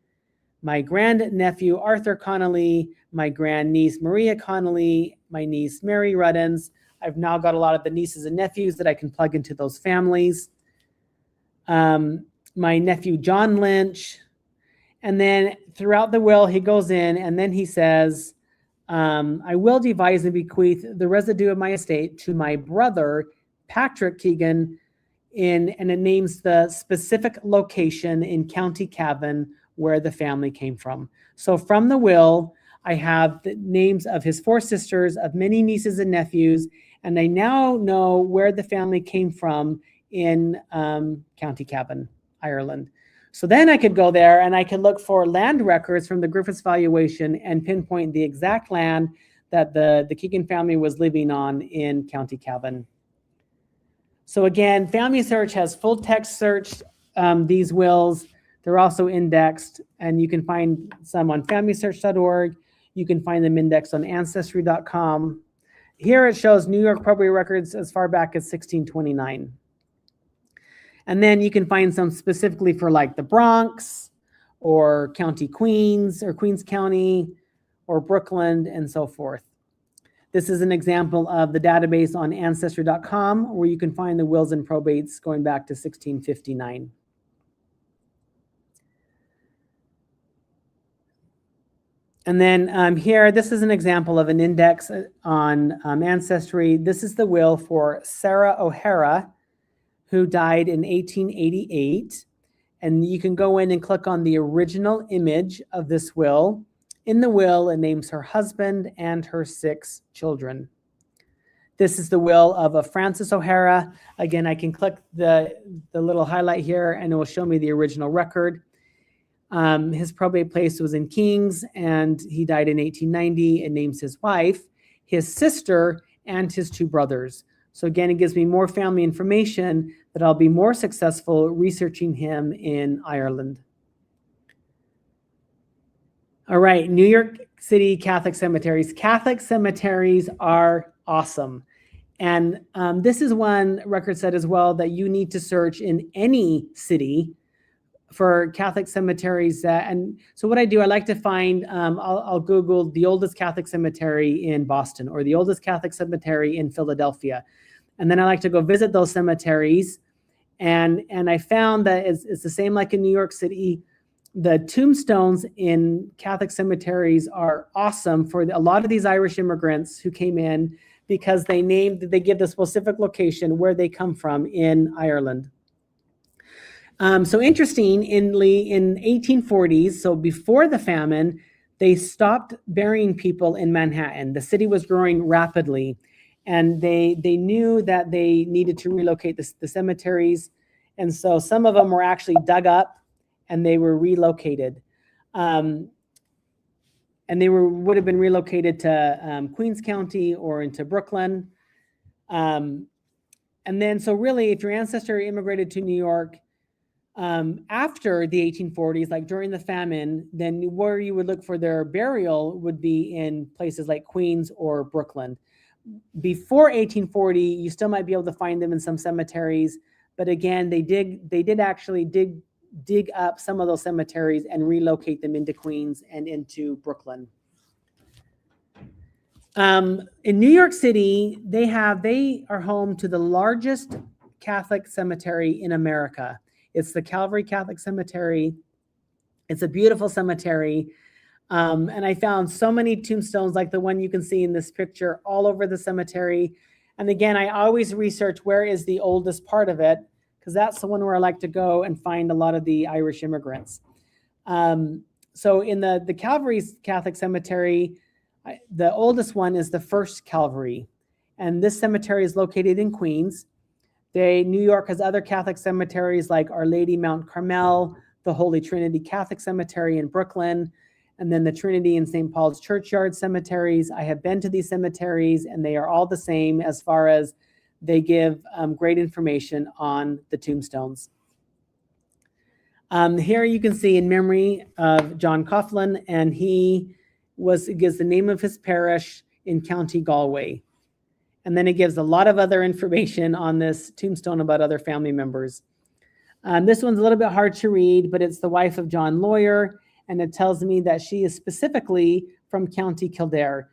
my grandnephew Arthur Connolly, my grandniece Maria Connolly, my niece Mary Ruddens. I've now got a lot of the nieces and nephews that I can plug into those families. My nephew John Lynch. And then throughout the will, he goes in and then he says, I will devise and bequeath the residue of my estate to my brother, Patrick Keegan, and it names the specific location in County Cavan where the family came from. So from the will, I have the names of his 4 sisters, of many nieces and nephews, and I now know where the family came from in County Cavan, Ireland. So then I could go there and I could look for land records from the Griffiths valuation and pinpoint the exact land that the Keegan family was living on in County Cavan. So again, Family Search has full text search these wills. They're also indexed, and you can find some on familysearch.org. You can find them indexed on ancestry.com. Here it shows New York probate records as far back as 1629. And then you can find some specifically for like the Bronx or County Queens or Queens County or Brooklyn and so forth. This is an example of the database on ancestry.com where you can find the wills and probates going back to 1659. And then here, this is an example of an index on Ancestry. This is the will for Sarah O'Hara, who died in 1888. And you can go in and click on the original image of this will. In the will, it names her husband and her 6 children. This is the will of a Francis O'Hara. Again, I can click the little highlight here and it will show me the original record. His probate place was in Kings and he died in 1890. It names his wife, his sister, and his 2 brothers. So again, it gives me more family information that I'll be more successful researching him in Ireland. All right, New York City Catholic cemeteries. Catholic cemeteries are awesome. And this is one record set as well that you need to search in any city for Catholic cemeteries. And so what I do, I like to find, I'll Google the oldest Catholic cemetery in Boston or the oldest Catholic cemetery in Philadelphia. And then I like to go visit those cemeteries. And I found that it's the same like in New York City. The tombstones in Catholic cemeteries are awesome for a lot of these Irish immigrants who came in because they give the specific location where they come from in Ireland. So interestingly, in 1840s, so before the famine, they stopped burying people in Manhattan. The city was growing rapidly, and they knew that they needed to relocate the cemeteries. And so some of them were actually dug up and they were relocated. And they would have been relocated to Queens County or into Brooklyn. And then, so really, if your ancestor immigrated to New York after the 1840s, like during the famine, then where you would look for their burial would be in places like Queens or Brooklyn. Before 1840, you still might be able to find them in some cemeteries, but again, they did actually dig up some of those cemeteries and relocate them into Queens and into Brooklyn. In New York City, they are home to the largest Catholic cemetery in America. It's the Calvary Catholic Cemetery. It's a beautiful cemetery. And I found so many tombstones like the one you can see in this picture all over the cemetery. And again, I always research where is the oldest part of it, because that's the one where I like to go and find a lot of the Irish immigrants. So in the Calvary Catholic Cemetery, the oldest one is the First Calvary. And this cemetery is located in Queens. New York has other Catholic cemeteries like Our Lady Mount Carmel, the Holy Trinity Catholic Cemetery in Brooklyn, and then the Trinity and St. Paul's Churchyard cemeteries. I have been to these cemeteries and they are all the same as far as they give great information on the tombstones. Here you can see in memory of John Coughlin, and he gives the name of his parish in County Galway. And then it gives a lot of other information on this tombstone about other family members. This one's a little bit hard to read, but it's the wife of John Lawyer, and it tells me that she is specifically from County Kildare.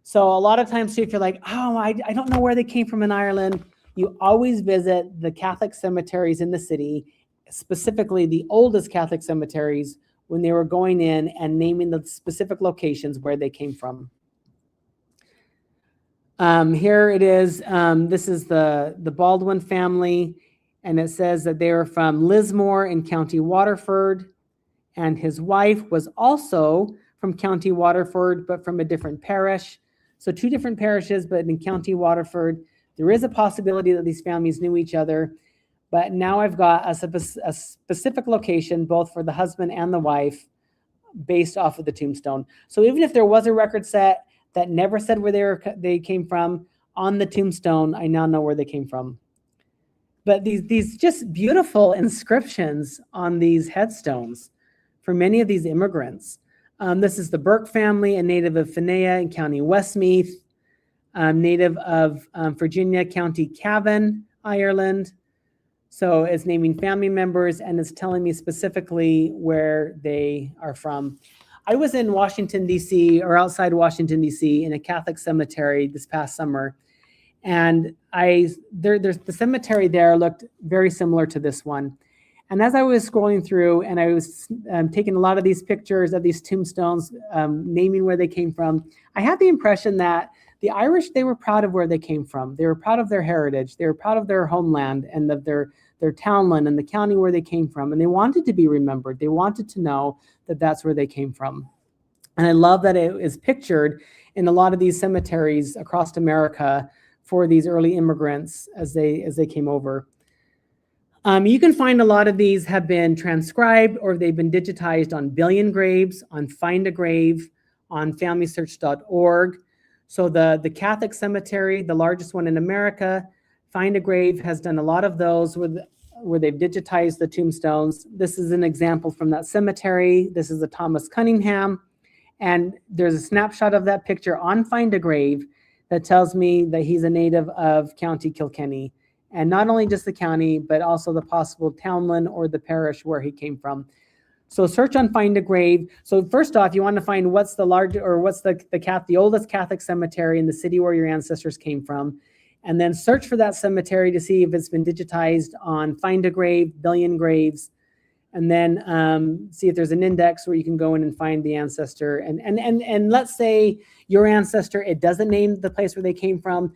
So a lot of times, if you're like, oh, I don't know where they came from in Ireland, you always visit the Catholic cemeteries in the city, specifically the oldest Catholic cemeteries, when they were going in and naming the specific locations where they came from. Here it is. This is the Baldwin family, and it says that they were from Lismore in County Waterford, and his wife was also from County Waterford, but from a different parish. So two different parishes, but in County Waterford. There is a possibility that these families knew each other, but now I've got a specific location, both for the husband and the wife, based off of the tombstone. So even if there was a record set that never said where they came from, on the tombstone, I now know where they came from. But these just beautiful inscriptions on these headstones for many of these immigrants. This is the Burke family, a native of Finea in County Westmeath, native of Virginia, County Cavan, Ireland. So it's naming family members and it's telling me specifically where they are from. I was in Washington, D.C., or outside Washington, D.C., in a Catholic cemetery this past summer. And there's the cemetery there looked very similar to this one. And as I was scrolling through and I was taking a lot of these pictures of these tombstones, naming where they came from, I had the impression that the Irish, they were proud of where they came from. They were proud of their heritage. They were proud of their homeland and of their townland and the county where they came from. And they wanted to be remembered. They wanted to know that that's where they came from. And I love that it is pictured in a lot of these cemeteries across America for these early immigrants as they came over. You can find a lot of these have been transcribed or they've been digitized on Billion Graves, on Find a Grave, on FamilySearch.org. So the Catholic Cemetery, the largest one in America, Find a Grave has done a lot of those where they've digitized the tombstones. This is an example from that cemetery. This is a Thomas Cunningham. And there's a snapshot of that picture on Find a Grave that tells me that he's a native of County Kilkenny. And not only just the county, but also the possible townland or the parish where he came from. So search on Find a Grave. So first off, you want to find what's the oldest Catholic cemetery in the city where your ancestors came from. And then search for that cemetery to see if it's been digitized on Find a Grave, Billion Graves, and then see if there's an index where you can go in and find the ancestor. And let's say your ancestor, it doesn't name the place where they came from,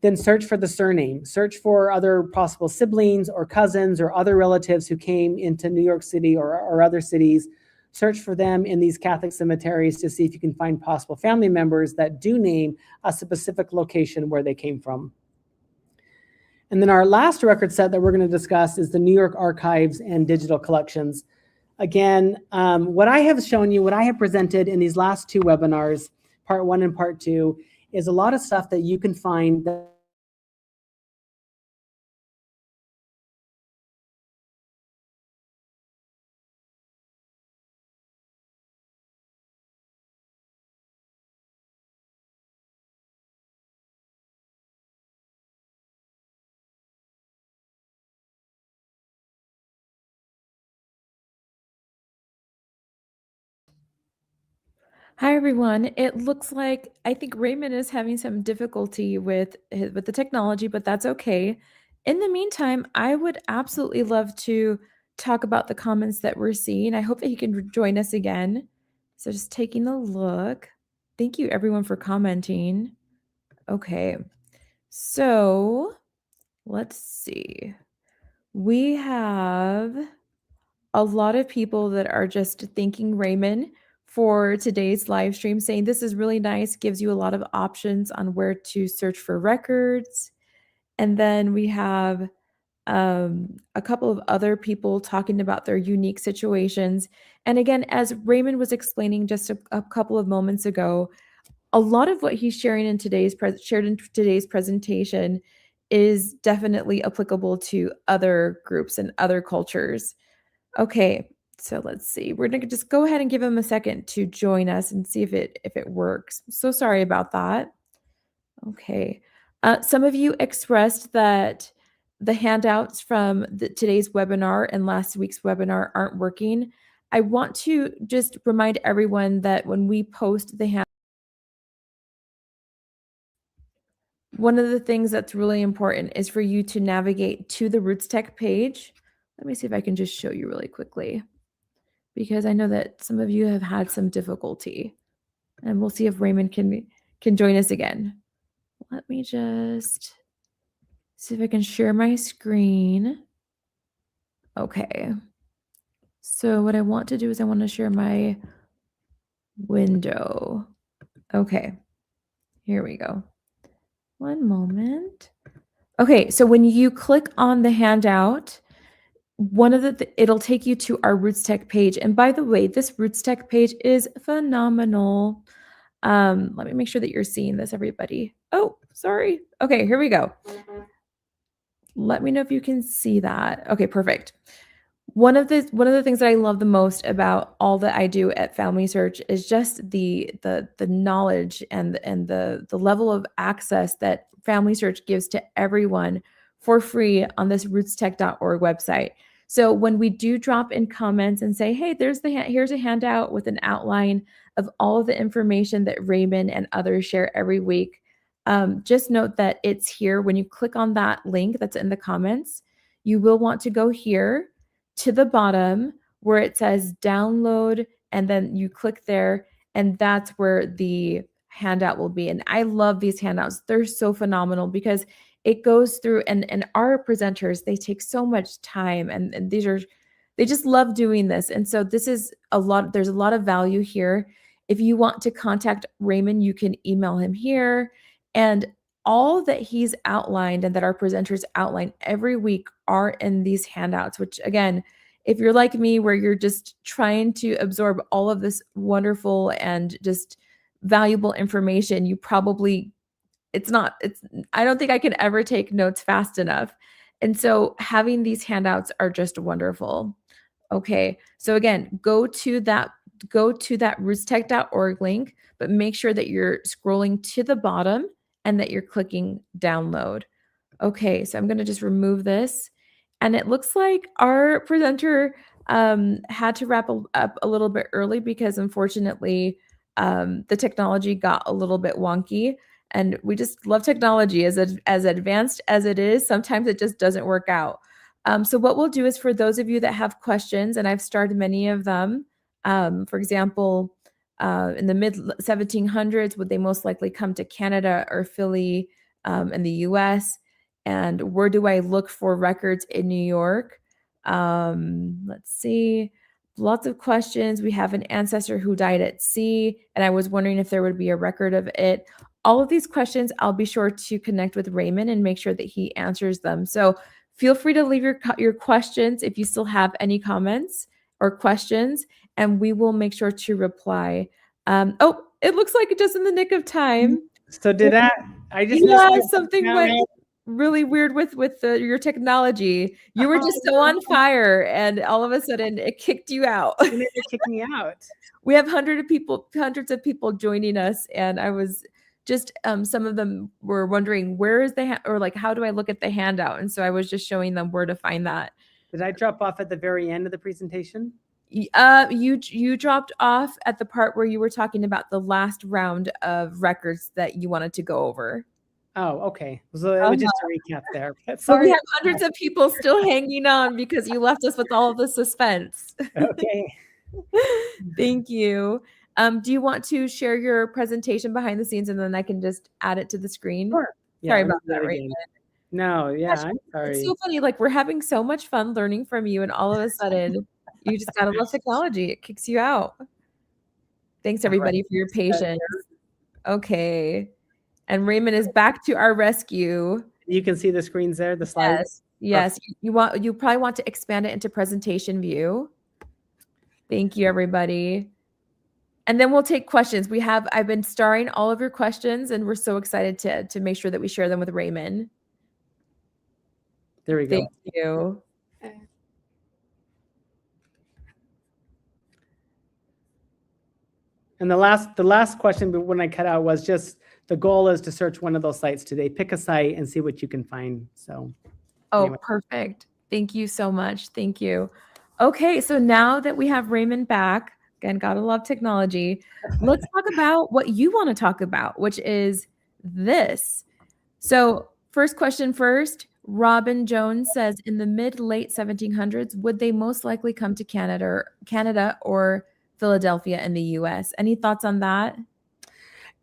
then search for the surname. Search for other possible siblings or cousins or other relatives who came into New York City or other cities. Search for them in these Catholic cemeteries to see if you can find possible family members that do name a specific location where they came from. And then our last record set that we're going to discuss is the New York Archives and Digital Collections. Again, what I have shown you, what I have presented in these last two webinars, part 1 and part 2, is a lot of stuff that you can find that Hi, everyone. It looks like I think Raymond is having some difficulty with the technology, but that's okay. In the meantime, I would absolutely love to talk about the comments that we're seeing. I hope that he can join us again. So just taking a look. Thank you, everyone, for commenting. Okay. So let's see. We have a lot of people that are just thanking Raymond for today's live stream, saying this is really nice, gives you a lot of options on where to search for records. And then we have a couple of other people talking about their unique situations. And again, as Raymond was explaining just a couple of moments ago, a lot of what he's sharing in shared in today's presentation is definitely applicable to other groups and other cultures. Okay, so let's see. We're gonna just go ahead and give him a second to join us and see if it works. So sorry about that. Okay. Some of you expressed that the handouts from today's webinar and last week's webinar aren't working. I want to just remind everyone that when we post the hand, one of the things that's really important is for you to navigate to the Roots Tech page. Let me see if I can just show you really quickly, because I know that some of you have had some difficulty, and we'll see if Raymond can join us again. Let me just see if I can share my screen. Okay. So what I want to do is I want to share my window. Okay, here we go. One moment. Okay, so when you click on the handout, it'll take you to our Roots Tech page. And by the way, this Roots Tech page is phenomenal. Let me make sure that you're seeing this, everybody. Oh, sorry. Okay, here we go. Let me know if you can see that. Okay, perfect. One of the things that I love the most about all that I do at Family Search is just the knowledge and the level of access that Family Search gives to everyone for free on this rootstech.org website. So when we do drop in comments and say, "Hey, here's a handout with an outline of all of the information that Raymond and others share every week," just note that it's here. When you click on that link that's in the comments, you will want to go here to the bottom where it says download, and then you click there, and that's where the handout will be. And I love these handouts. They're so phenomenal because it goes through, and our presenters, they take so much time, and they just love doing this. And so there's a lot of value here. If you want to contact Raymond, you can email him here. And all that he's outlined and that our presenters outline every week are in these handouts, which again, if you're like me, where you're just trying to absorb all of this wonderful and just valuable information, it's I don't think I can ever take notes fast enough. And so having these handouts are just wonderful. Okay. So again, go to that rootstech.org link, but make sure that you're scrolling to the bottom and that you're clicking download. Okay, so I'm going to just remove this. And it looks like our presenter had to wrap up a little bit early because unfortunately the technology got a little bit wonky. And we just love technology as advanced as it is. Sometimes it just doesn't work out. So what we'll do is for those of you that have questions, and I've started many of them, for example, in the mid 1700s, would they most likely come to Canada or Philly in the US? And where do I look for records in New York? Let's see. Lots of questions. We have an ancestor who died at sea, and I was wondering if there would be a record of it. All of these questions, I'll be sure to connect with Raymond and make sure that he answers them. So feel free to leave your questions if you still have any comments or questions, and we will make sure to reply. Oh, it looks like just in the nick of time. So I just Yeah, missed something went really weird with your technology. You were just so on fire, and all of a sudden it kicked you out. It kicked me out. We have hundreds of people joining us, and I was just some of them were wondering where is or like how do I look at the handout, and so I was just showing them where to find that. Did I drop off at the very end of the presentation? You dropped off at the part where you were talking about the last round of records that you wanted to go over. Oh, okay. So it was just a recap there. So we have hundreds of people still hanging on because you left us with all of the suspense. Okay. Thank you. Do you want to share your presentation behind the scenes and then I can just add it to the screen? Sure. Yeah, sorry about that, Raymond. No, yeah, Gosh, I'm sorry. it's so funny. Like we're having so much fun learning from you, and all of a sudden, you just gotta love technology. It kicks you out. Thanks everybody for your patience. Okay. And Raymond is back to our rescue. You can see the screens there, the slides. Yes. You probably want to expand it into presentation view. Thank you, everybody. And then we'll take questions. I've been starring all of your questions, and we're so excited to make sure that we share them with Raymond. There we go. Thank you. And the last question when I cut out was just the goal is to search one of those sites today. Pick a site and see what you can find. So anyway. Perfect. Thank you so much. Thank you. Okay, so now that we have Raymond back, again, gotta love technology. Let's talk about what you want to talk about, which is this. So first question first. Robin Jones says, in the mid-late 1700s, would they most likely come to Canada or Philadelphia in the U.S.? Any thoughts on that?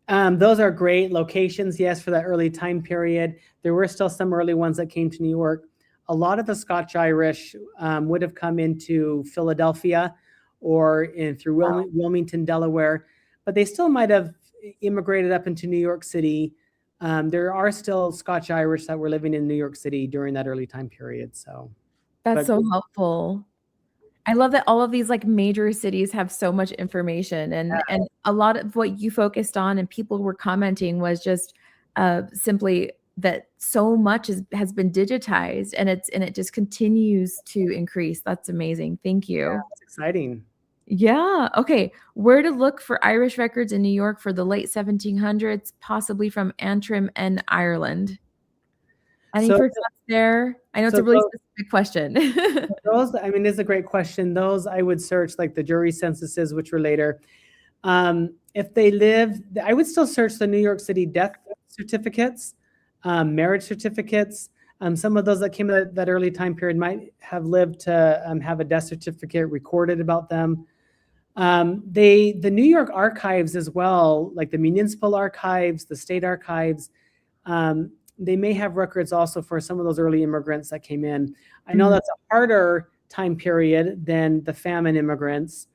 Those are great locations, yes, for that early time period. There were still some early ones that came to New York. A lot of the Scotch-Irish would have come into Philadelphia or through Wilmington, Delaware. but they still might have immigrated up into New York City. There are still Scotch Irish that were living in New York City during that early time period. So, That's but so helpful. I love that all of these like major cities have so much information, and a lot of what you focused on and people were commenting was just simply that so much has been digitized, and it just continues to increase. That's amazing. Thank yeah, you. it's exciting. Yeah. Okay. Where to look for Irish records in New York for the late 1700s, possibly from Antrim and Ireland? Any So, first thoughts there? I know it's so a really specific question. those, I mean, is a great question. Those I would search like the jury censuses, which were later. If they lived, I would still search the New York City death certificates, marriage certificates. Some of those that came at that early time period might have lived to have a death certificate recorded about them. The New York archives as well, like the municipal archives, the state archives, they may have records also for some of those early immigrants that came in. I know that's a harder time period than the famine immigrants.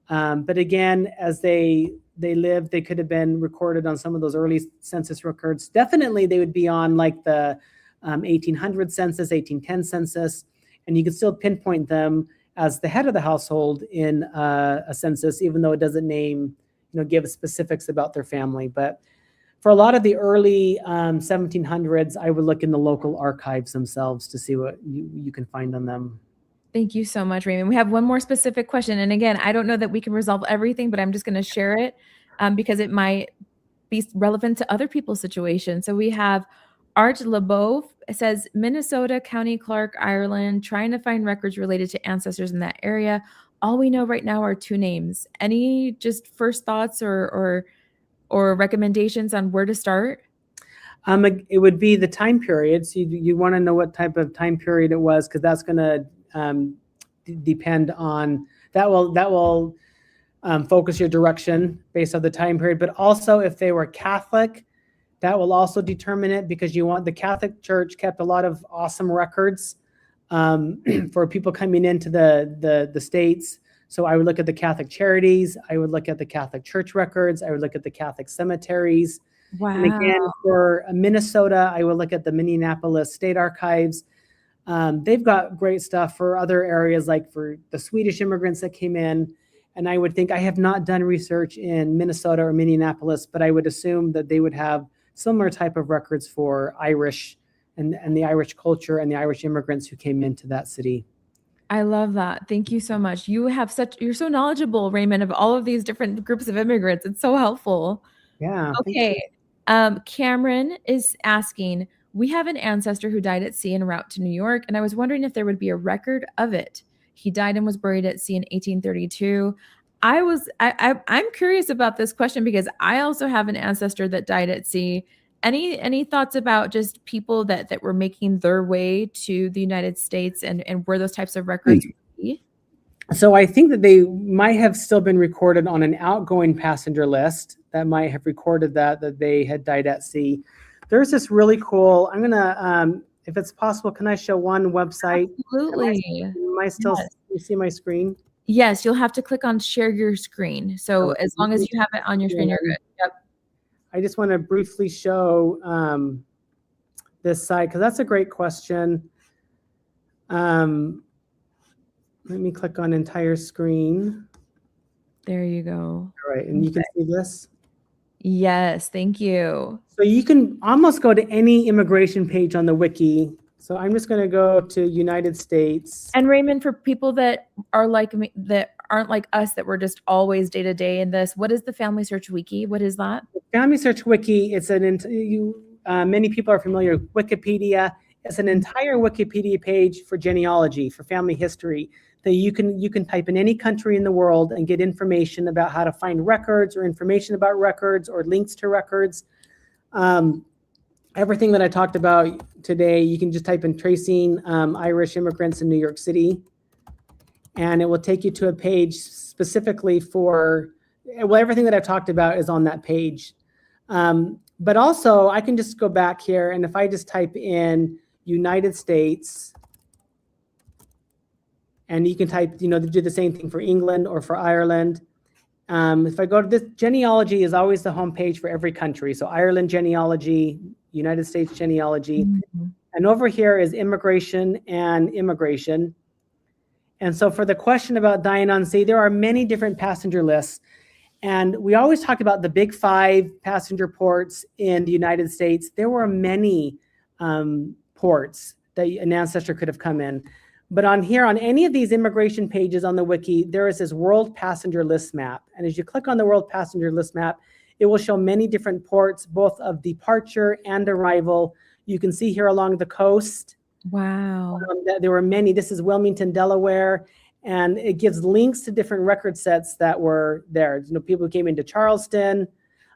But again, as they lived, they could have been recorded on some of those early census records. Definitely they would be on like the 1800 census, 1810 census, and you could still pinpoint them as the head of the household in a census, even though it doesn't name, give specifics about their family. But for a lot of the early 1700s, I would look in the local archives themselves to see what you can find on them. Thank you so much, Raymond. We have one more specific question. And again, I don't know that we can resolve everything, but I'm just going to share it because it might be relevant to other people's situations. So we have Art LeBeau. It says Minnesota, County Clark, Ireland, trying to find records related to ancestors in that area. All we know right now are two names. Any just first thoughts or recommendations on where to start? It would be the time period. So you want to know what type of time period it was, because that's going to depend on that. Will focus your direction based on the time period. But also, if they were Catholic, that will also determine it, because you want the Catholic Church kept a lot of awesome records for people coming into the states. So I would look at the Catholic Charities. I would look at the Catholic Church records. I would look at the Catholic cemeteries. Wow. And again, for Minnesota, I would look at the Minneapolis State Archives. They've got great stuff for other areas, like for the Swedish immigrants that came in. And I would think, I have not done research in Minnesota or Minneapolis, but I would assume that they would have similar type of records for Irish and the Irish culture and the Irish immigrants who came into that city. I love that. Thank you so much. You're so knowledgeable, Raymond, of all of these different groups of immigrants. It's so helpful. Yeah. Okay. Cameron is asking, we have an ancestor who died at sea en route to New York, and I was wondering if there would be a record of it. He died and was buried at sea in 1832. I'm curious about this question because I also have an ancestor that died at sea. Any thoughts about just people that were making their way to the United States and where those types of records would be? So I think that they might have still been recorded on an outgoing passenger list that might have recorded that they had died at sea. There's this really cool, I'm gonna, if it's possible, can I show one website? Absolutely. Am I still, Yes. you see my screen? Yes, you'll have to click on share your screen. So as long as you have it on your screen, you're good. Yep. I just want to briefly show this site, because that's a great question. Let me click on entire screen. There you go. All right, and you can see this. Yes, thank you. So you can almost go to any immigration page on the wiki. So I'm just going to go to United States. And Raymond, for people that are like me, that aren't like us, that we're just always day to day in this, what is the Family Search Wiki? What is that? Family Search Wiki, it's many people are familiar with Wikipedia. It's an entire Wikipedia page for genealogy, for family history, that you can type in any country in the world and get information about how to find records, or information about records, or links to records. Everything that I talked about today, you can just type in tracing Irish immigrants in New York City, and it will take you to a page specifically for, well, everything that I've talked about is on that page. But also I can just go back here, and if I just type in United States, and you can type, do the same thing for England or for Ireland, If I go to this, genealogy is always the homepage for every country. So Ireland genealogy, United States genealogy. Mm-hmm. And over here is immigration and immigration. And so for the question about dying on sea, there are many different passenger lists. And we always talk about the big 5 passenger ports in the United States. There were many ports that an ancestor could have come in. But on here, on any of these immigration pages on the wiki, there is this world passenger list map. And as you click on the world passenger list map, it will show many different ports, both of departure and arrival. You can see here along the coast. Wow. That there were many. This is Wilmington, Delaware. And it gives links to different record sets that were there. You know, people who came into Charleston.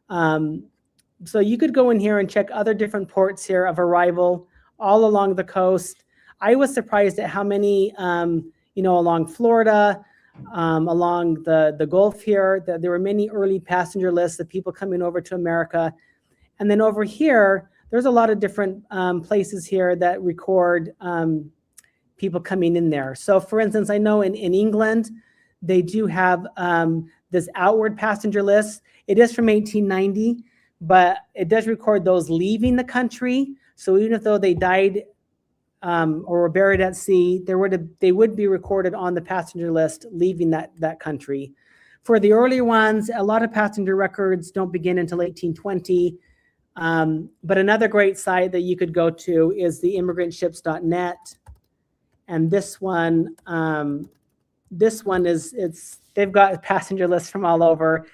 So you could go in here and check other different ports here of arrival all along the coast. I was surprised at how many, along Florida, along the Gulf here, that there were many early passenger lists of people coming over to America. And then over here, there's a lot of different places here that record people coming in there. So for instance, I know in England, they do have this outward passenger list. It is from 1890, but it does record those leaving the country. So even if though they died or were buried at sea, they would be recorded on the passenger list leaving that country. For the earlier ones, a lot of passenger records don't begin until 1820. But another great site that you could go to is the immigrantships.net. And this one they've got passenger lists from all over.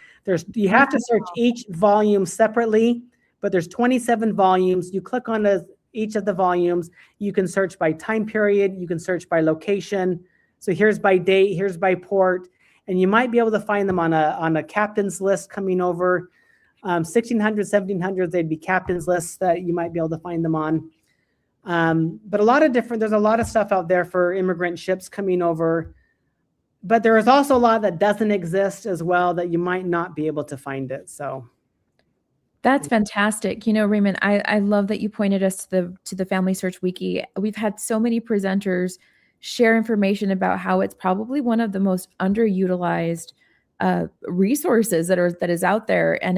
You have to search each volume separately, but there's 27 volumes. You click on each of the volumes. You can search by time period. You can search by location. So here's by date, here's by port, and you might be able to find them on a captain's list coming over. 1600s, 1700s, they'd be captain's lists that you might be able to find them on. But there's a lot of stuff out there for immigrant ships coming over. But there is also a lot that doesn't exist as well that you might not be able to find it. So that's fantastic. Raymond, I love that you pointed us to the Family Search Wiki. We've had so many presenters share information about how it's probably one of the most underutilized resources that is out there. And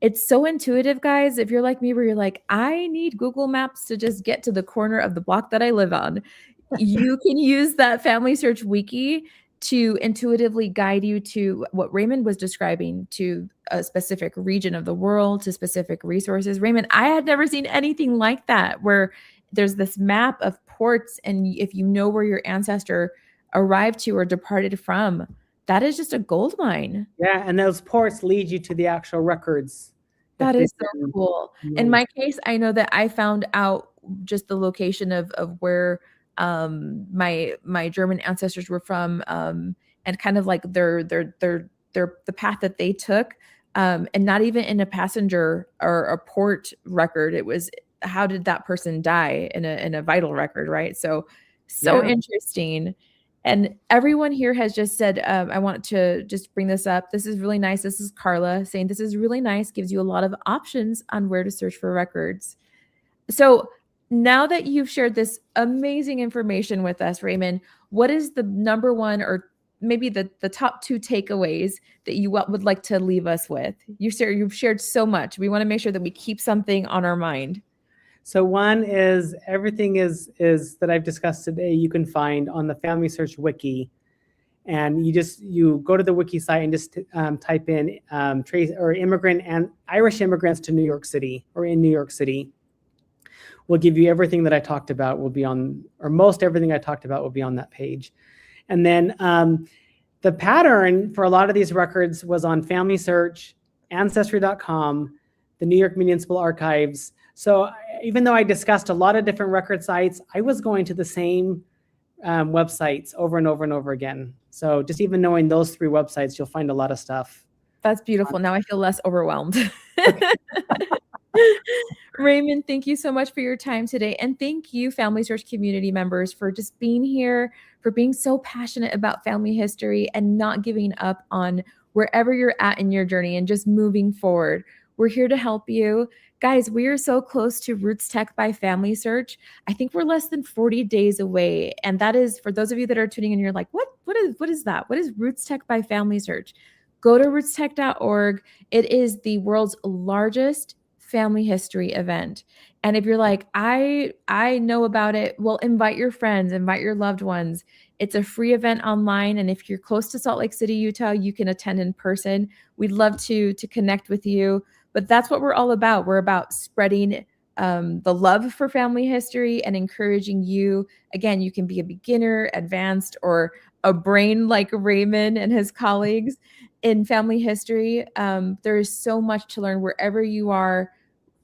it's so intuitive, guys. If you're like me, where you're like, I need Google Maps to just get to the corner of the block that I live on, you can use that Family Search Wiki to intuitively guide you to what Raymond was describing, to a specific region of the world, to specific resources. Raymond, I had never seen anything like that, where there's this map of ports, and if you know where your ancestor arrived to or departed from, that is just a gold mine. Yeah, and those ports lead you to the actual records. That is so cool. In my case, I know that I found out just the location of where my German ancestors were from, and kind of like the path that they took, and not even in a passenger or a port record. It was, how did that person die in a vital record, right? So yeah. Interesting. And everyone here has just said, I want to just bring this up. This is really nice. This is Carla saying, this is really nice. Gives you a lot of options on where to search for records. So now that you've shared this amazing information with us, Raymond, what is the number one, or maybe the top 2 takeaways that you would like to leave us with? You've shared so much. We want to make sure that we keep something on our mind. So one is everything is that I've discussed today you can find on the Family Search Wiki. And you go to the wiki site and just type in trace or immigrant and Irish immigrants to New York City, or in New York City. Will give you everything that I talked about will be on, or most everything I talked about will be on that page. And then the pattern for a lot of these records was on Family Search, Ancestry.com, the New York Municipal Archives. So even though I discussed a lot of different record sites, I was going to the same websites over and over and over again. So just even knowing those 3 websites, you'll find a lot of stuff. That's beautiful. Now I feel less overwhelmed. Raymond, thank you so much for your time today. And thank you, Family Search community members, for just being here, for being so passionate about family history and not giving up on wherever you're at in your journey and just moving forward. We're here to help you. Guys, we are so close to Roots Tech by Family Search. I think we're less than 40 days away. And that is, for those of you that are tuning in, you're like, what is that? What is Roots Tech by Family Search? go to rootstech.org. It is the world's largest family history event. And if you're like, I know about it, well, invite your friends, invite your loved ones. It's a free event online, and if you're close to Salt Lake City, Utah, you can attend in person. We'd love to connect with you. But that's what we're all about. We're about spreading the love for family history and encouraging you. Again, you can be a beginner, advanced, or a brain like Raymond and his colleagues in family history. There is so much to learn wherever you are.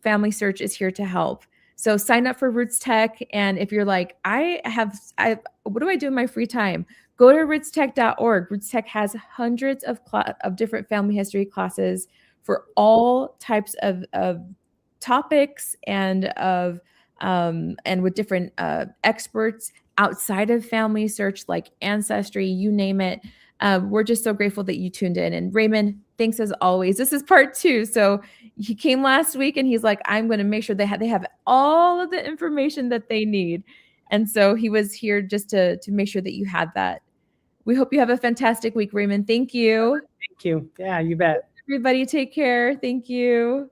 Family Search is here to help. So sign up for Roots Tech. And if you're like, what do I do in my free time? Go to rootstech.org. Roots Tech has hundreds of different family history classes for all types of topics and with different experts outside of family search, like ancestry, you name it. We're just so grateful that you tuned in. And Raymond, thanks as always. This is part 2. So he came last week and he's like, I'm going to make sure they have all of the information that they need. And so he was here just to make sure that you had that. We hope you have a fantastic week, Raymond. Thank you. Thank you. Yeah, you bet. Everybody take care. Thank you.